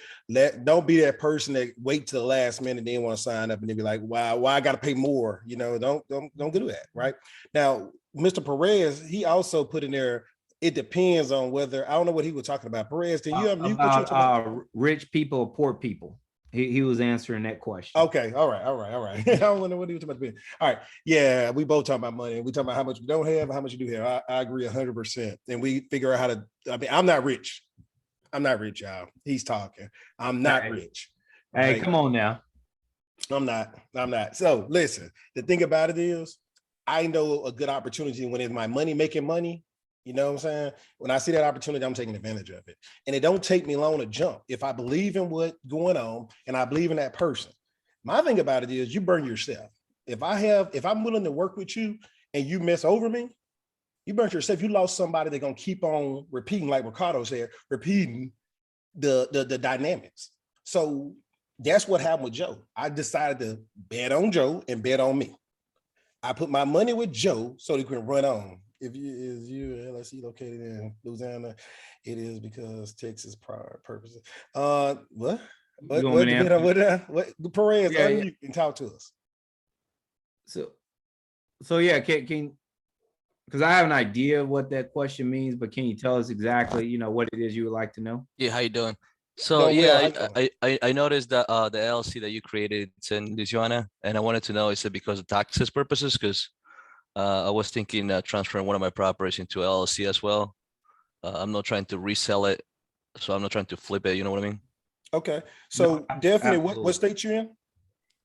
Don't be that person that wait till the last minute, then want to sign up and then be like, why I got to pay more? You know, don't do that. Right now, Mr. Perez, he also put in there, it depends on whether, I don't know what he was talking about. Perez, can you unmute what you're about rich people or poor people? He was answering that question. Okay, all right. I don't know what he was talking about. All right, yeah, we both talking about money. We talking about how much we don't have, how much you do have. I agree 100%. And we figure out how to. I mean, I'm not rich, y'all. He's talking. I'm not rich. Hey, right? come on now. I'm not. So listen, the thing about it is, I know a good opportunity when it's my money making money. You know what I'm saying? When I see that opportunity, I'm taking advantage of it. And it don't take me long to jump. If I believe in what's going on and I believe in that person, my thing about it is you burn yourself. If I'm willing to work with you and you mess over me, you burn yourself. You lost somebody that's gonna keep on repeating, like Ricardo said, repeating the dynamics. So that's what happened with Joe. I decided to bet on Joe and bet on me. I put my money with Joe so he can run on. If you LLC located in Louisiana, it is because Texas purposes. What Perez, unmute and talk to us. So yeah, can because I have an idea of what that question means, but can you tell us exactly, you know, what it is you would like to know? Yeah, how you doing? So I noticed that the LLC that you created, it's in Louisiana, and I wanted to know, is it because of taxes purposes? Because I was thinking transferring one of my properties into LLC as well. I'm not trying to resell it, so I'm not trying to flip it. You know what I mean? Okay, so No, definitely, what state you in?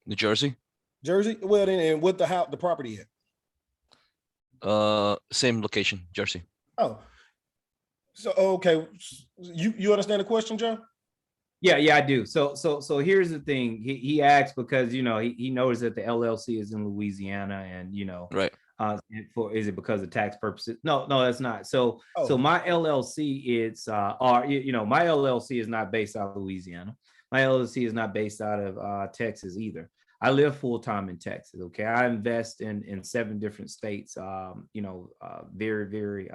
New Jersey. Jersey. Well, then, and what the property at? Same location, Jersey. Oh, so okay, you understand the question, Joe? Yeah, I do. So here's the thing. He asked because, you know, he knows that the LLC is in Louisiana, and, you know, right. Is it because of tax purposes? No, that's not. So my LLC, it's you know, my LLC is not based out of Louisiana. My LLC is not based out of Texas either. I live full time in Texas. Okay, I invest in 7 different states. You know, very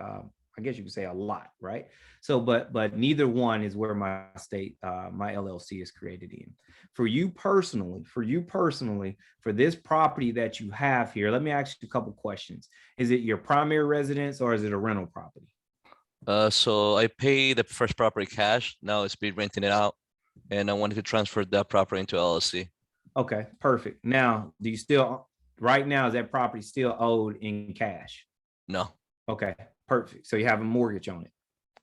I guess you could say a lot, right? So, but neither one is where my LLC is created in. For you personally, for this property that you have here, let me ask you a couple questions. Is it your primary residence or is it a rental property? So I pay the first property cash. Now it's been renting it out, and I wanted to transfer that property into LLC. Okay, perfect. Now, do you still, right now, is that property still owed in cash? No. Okay. Perfect. So you have a mortgage on it?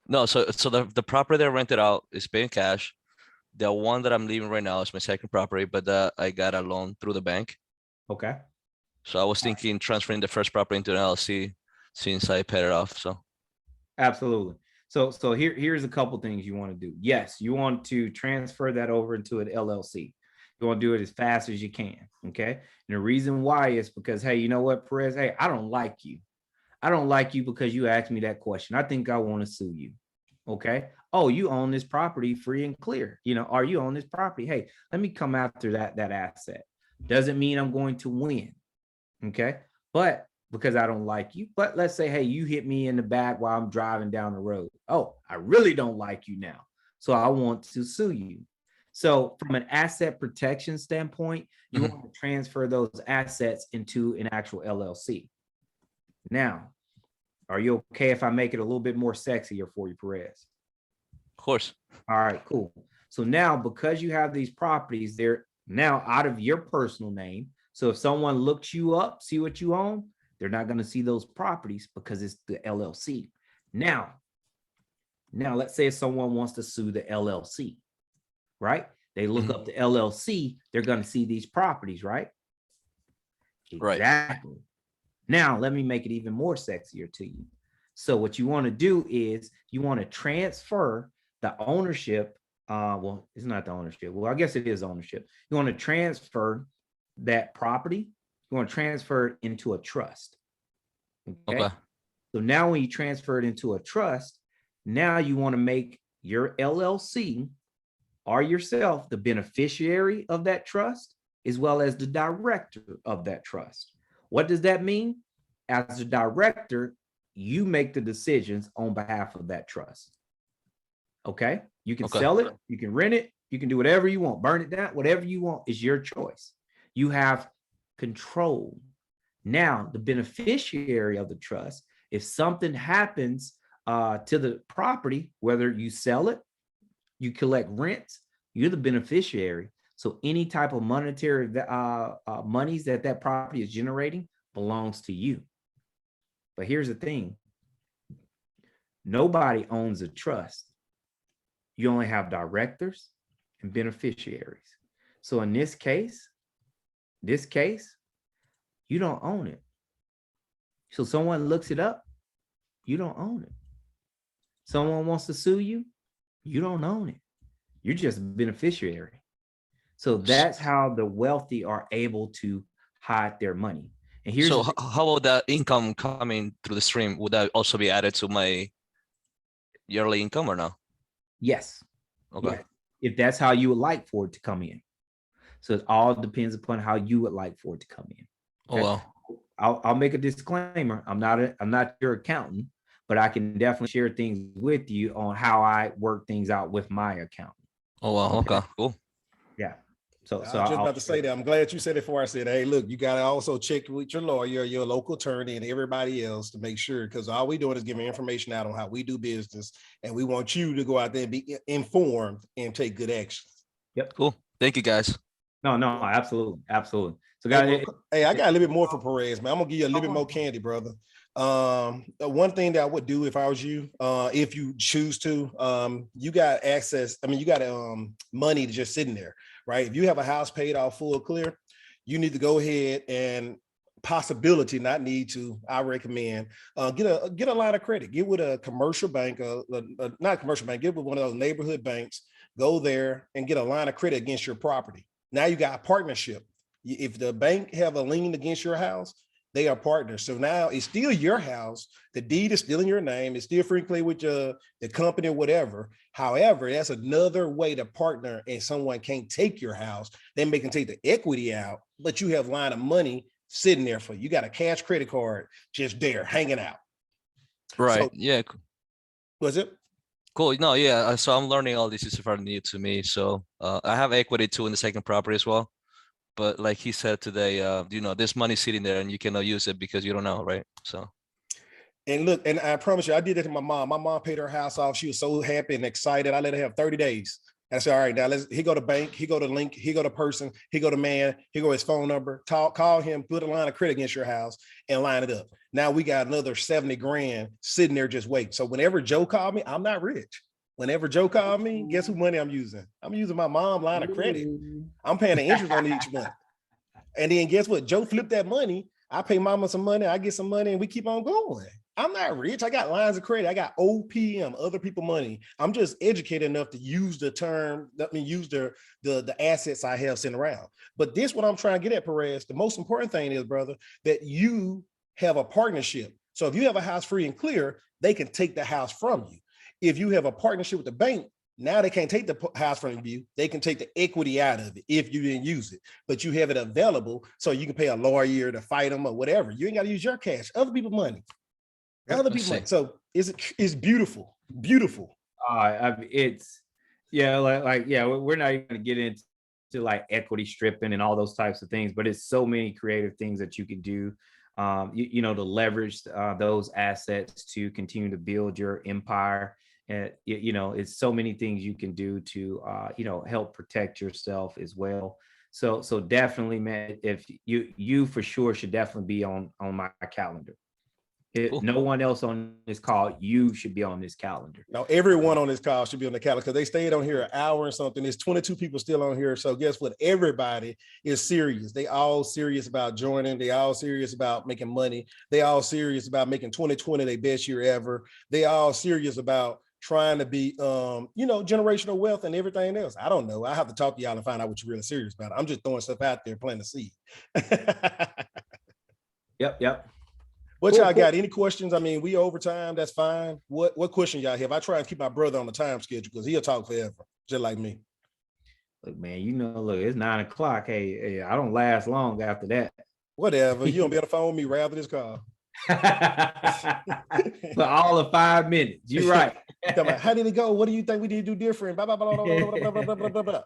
No, so the property that I rented out is paying cash. The one that I'm leaving right now is my second property, but I got a loan through the bank. Okay. So I was thinking transferring the first property into an LLC since I paid it off. So absolutely. So here's a couple things you want to do. Yes, you want to transfer that over into an LLC. You want to do it as fast as you can. Okay. And the reason why is because, hey, you know what, Perez? Hey, I don't like you. I don't like you because you asked me that question. I think I want to sue you. Okay. Oh, you own this property free and clear. You know, are you own this property? Hey, let me come after that asset. Doesn't mean I'm going to win. Okay. But because I don't like you, but let's say, hey, you hit me in the back while I'm driving down the road. Oh, I really don't like you now. So I want to sue you. So from an asset protection standpoint, you want to transfer those assets into an actual LLC. Now, are you okay if I make it a little bit more sexier for you, Perez? Of course. All right, cool. So now, because you have these properties, they're now out of your personal name. So if someone looks you up, see what you own, they're not going to see those properties because it's the LLC. Now, let's say if someone wants to sue the LLC, right? They look up the LLC, they're going to see these properties, right? Right. Exactly. Now, let me make it even more sexier to you. So what you want to do is you want to transfer the ownership. Well, it's not the ownership. Well, I guess it is ownership. You want to transfer that property. You want to transfer it into a trust. Okay. So now when you transfer it into a trust, now you want to make your LLC or yourself the beneficiary of that trust, as well as the director of that trust. What does that mean? As a director, you make the decisions on behalf of that trust. Okay. You can sell it, you can rent it, you can do whatever you want, burn it down, whatever you want is your choice. You have control. Now, the beneficiary of the trust, if something happens to the property, whether you sell it, you collect rents, you're the beneficiary. So any type of monetary monies that property is generating belongs to you. But here's the thing. Nobody owns a trust. You only have directors and beneficiaries. So in this case, you don't own it. So someone looks it up, you don't own it. Someone wants to sue you, you don't own it. You're just a beneficiary. So that's how the wealthy are able to hide their money. And here's so how about that income coming through the stream? Would that also be added to my yearly income or no? yes. Okay. Yes. If that's how you would like for it to come in. So it all depends upon how you would like for it to come in. Okay? Oh, well. I'll make a disclaimer. I'm not your accountant, but I can definitely share things with you on how I work things out with my accountant. Oh, wow. Okay, cool. Yeah. So I was just about to say that. I'm glad you said it before I said, hey, look, you got to also check with your lawyer, your local attorney, and everybody else to make sure, because all we doing is giving information out on how we do business, and we want you to go out there and be informed and take good action. Yep. Cool. Thank you, guys. No, absolutely. So guys, hey, I got a little bit more for Perez, man. I'm gonna give you a little bit more candy, brother. One thing that I would do if I was you, if you choose to, you got access. I mean, you got money to just sitting there, right? If you have a house paid off full clear, you need to go ahead and possibility, not need to, I recommend get a line of credit. Get with a commercial bank, not commercial bank, get with one of those neighborhood banks. Go there and get a line of credit against your property. Now you got a partnership. If the bank have a lien against your house, they are partners. So now it's still your house. The deed is still in your name. It's still free and clear with the company or whatever. However, that's another way to partner, and someone can't take your house. Then they can take the equity out, but you have line of money sitting there for you. You got a cash credit card just there hanging out. Right. So, yeah. was it? Cool. No, yeah. So I'm learning all this is very new to me. So I have equity too in the second property as well. But like he said today, there's money sitting there and you cannot use it because you don't know, right? So. And look, and I promise you, I did that to my mom. My mom paid her house off. She was so happy and excited. I let her have 30 days. I said, all right, now he go to bank, he go to link, he go to person, he go to man, he go his phone number, call him, put a line of credit against your house and line it up. Now we got another 70 grand sitting there just waiting. So whenever Joe called me, I'm not rich. Whenever Joe called me, guess who money I'm using? I'm using my mom line of credit. I'm paying the interest on each month. And then guess what? Joe flipped that money. I pay mama some money, I get some money, and we keep on going. I'm not rich. I got lines of credit. I got OPM, other people money. I'm just educated enough to use the term, use the assets I have sitting around. But this, what I'm trying to get at, Perez, the most important thing is, brother, that you have a partnership. So if you have a house free and clear, they can take the house from you. If you have a partnership with the bank, now they can't take the house from you. They can take the equity out of it if you didn't use it, but you have it available so you can pay a lawyer to fight them or whatever. You ain't got to use your cash, other people's money. Other people money. So it's beautiful, beautiful. It's we're not even gonna get into like equity stripping and all those types of things, but it's so many creative things that you can do. To leverage those assets to continue to build your empire. And it's so many things you can do to help protect yourself as well. So definitely, man, if you for sure should definitely be on my calendar. If Cool. no one else on this call, you should be on this calendar. Now, everyone on this call should be on the calendar because they stayed on here an hour and something. There's 22 people still on here. So guess what? Everybody is serious. They all serious about joining. They all serious about making money. They all serious about making 2020 their best year ever. They all serious about trying to be, generational wealth and everything else. I don't know. I have to talk to y'all and find out what you're really serious about. I'm just throwing stuff out there, planting the seed. Yep. What y'all got? Any questions? I mean, we over time. That's fine. What question y'all have? I try and keep my brother on the time schedule because he'll talk forever, just like me. Look, man, it's 9 o'clock. Hey, I don't last long after that. Whatever. You don't be on the phone with me right after this call. For all of 5 minutes. You're right. How did it go? What do you think we need to do different? Blah, blah, blah, blah, blah, blah, blah, blah, blah.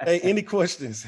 Hey, any questions?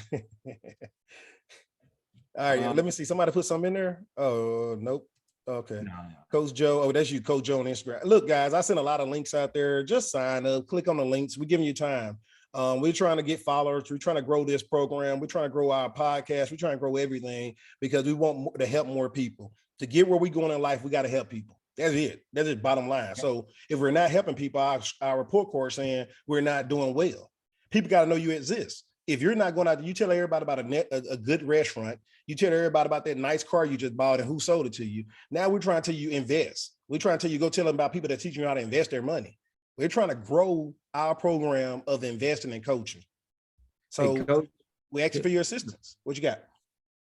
All right, let me see. Somebody put something in there. Oh, nope. Okay. No. Coach Joe. Oh, that's you, Coach Joe on Instagram. Look, guys, I sent a lot of links out there. Just sign up, click on the links. We're giving you time. We're trying to get followers. We're trying to grow this program. We're trying to grow our podcast. We're trying to grow everything because we want to help more people. To get where we're going in life, we got to help people. That's it. That's it, bottom line. So if we're not helping people, our report card saying we're not doing well. People got to know you exist. If you're not going out, you tell everybody about a good restaurant. You tell everybody about that nice car you just bought and who sold it to you. Now we're trying to tell you invest. We're trying to tell you go tell them about people that teach you how to invest their money. We're trying to grow our program of investing and coaching. So hey, Coach, we ask for your assistance. What you got?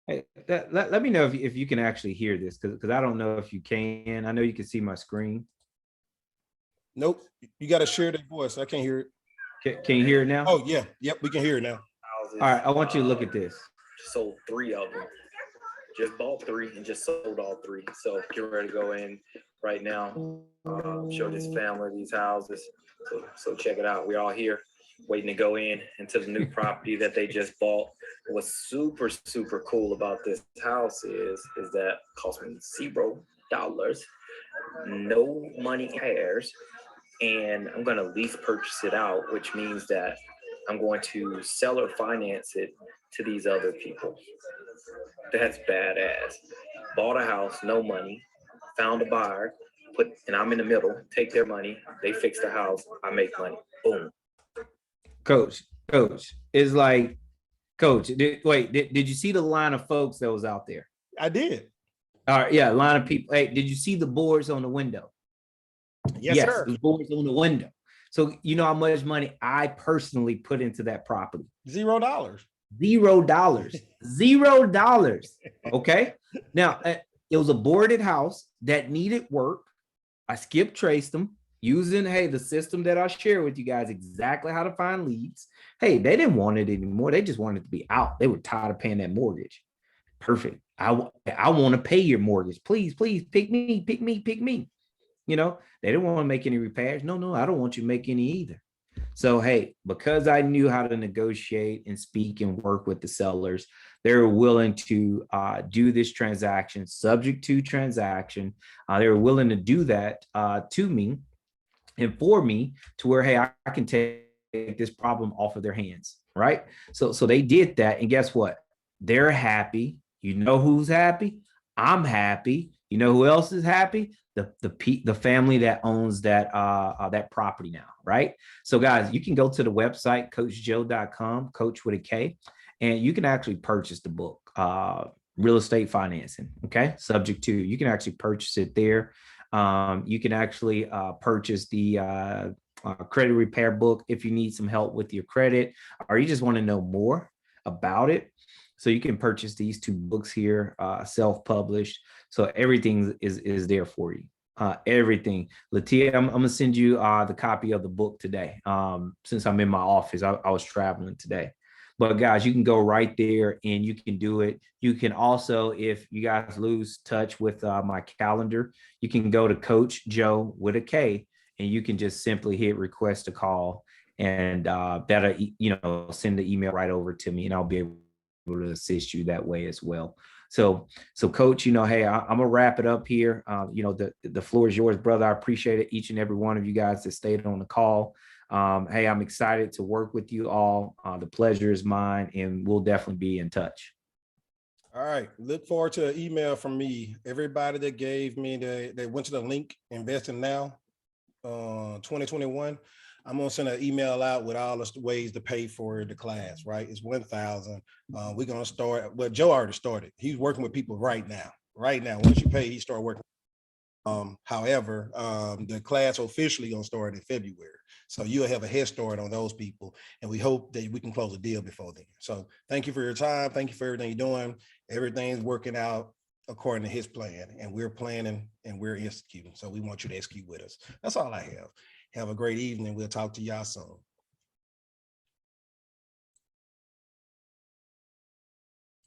Hey, let me know if you can actually hear this because I don't know if you can. I know you can see my screen. Nope. You got to share that voice. I can't hear it. Can you hear it now? Oh, yeah. Yep, we can hear it now. All right, I want you to look at this. Sold 3 of them. Just bought 3 and just sold all 3. So get ready to go in right now. Show this family these houses. So check it out. We're all here waiting to go into the new property that they just bought. What's super, super cool about this house is that it cost me $0, no money cash. And I'm going to lease purchase it out, which means that I'm going to sell or finance it to these other people. That's badass. Bought a house, no money, found a buyer, and I'm in the middle, take their money, they fix the house, I make money. Boom. Coach, it's like, Coach, did you see the line of folks that was out there? I did. All right, yeah, line of people. Hey, did you see the boards on the window? Yes, sir. The boards on the window. So you know how much money I personally put into that property? $0. $0. Okay. Now it was a boarded house that needed work. I skip traced them using the system that I share with you guys exactly how to find leads. Hey, they didn't want it anymore. They just wanted to be out. They were tired of paying that mortgage. Perfect. I want to pay your mortgage. Please pick me. You know, they didn't want to make any repairs. No, I don't want you to make any either. So, hey, because I knew how to negotiate and speak and work with the sellers, they were willing to do this transaction, subject to transaction. They were willing to do that to me and for me to where, hey, I can take this problem off of their hands, right? So they did that. And guess what? They're happy. You know who's happy? I'm happy. You know who else is happy? The family that owns that property now, right? So guys, you can go to the website, coachjoe.com, coach with a K, and you can actually purchase the book. real estate financing. Okay. Subject to, you can actually purchase it there. You can actually purchase the credit repair book if you need some help with your credit, or you just want to know more about it. So you can purchase these two books here, self-published. So everything is there for you. Everything. Latia, I'm gonna send you the copy of the book today. Since I'm in my office, I was traveling today. But guys, you can go right there and you can do it. You can also, if you guys lose touch with my calendar, you can go to Coach Joe with a K, and you can just simply hit request a call, and that'll, send the email right over to me, and I'll be able to assist you that way as well. So Coach, hey, I'm gonna wrap it up here. The floor is yours, brother. I appreciate it, each and every one of you guys that stayed on the call. Hey, I'm excited to work with you all. The pleasure is mine, and we'll definitely be in touch. All right. Look forward to an email from me. Everybody that gave me they went to the link Investing Now 2021. I'm gonna send an email out with all the ways to pay for the class, right? It's 1,000. We're gonna start. Well, Joe already started. He's working with people right now. Right now, once you pay, he start working. However, the class officially gonna start in February. So you'll have a head start on those people, and we hope that we can close a deal before then. So thank you for your time. Thank you for everything you're doing. Everything's working out according to his plan, and we're planning and we're executing. So we want you to execute with us. That's all I have. Have a great evening. We'll talk to y'all soon.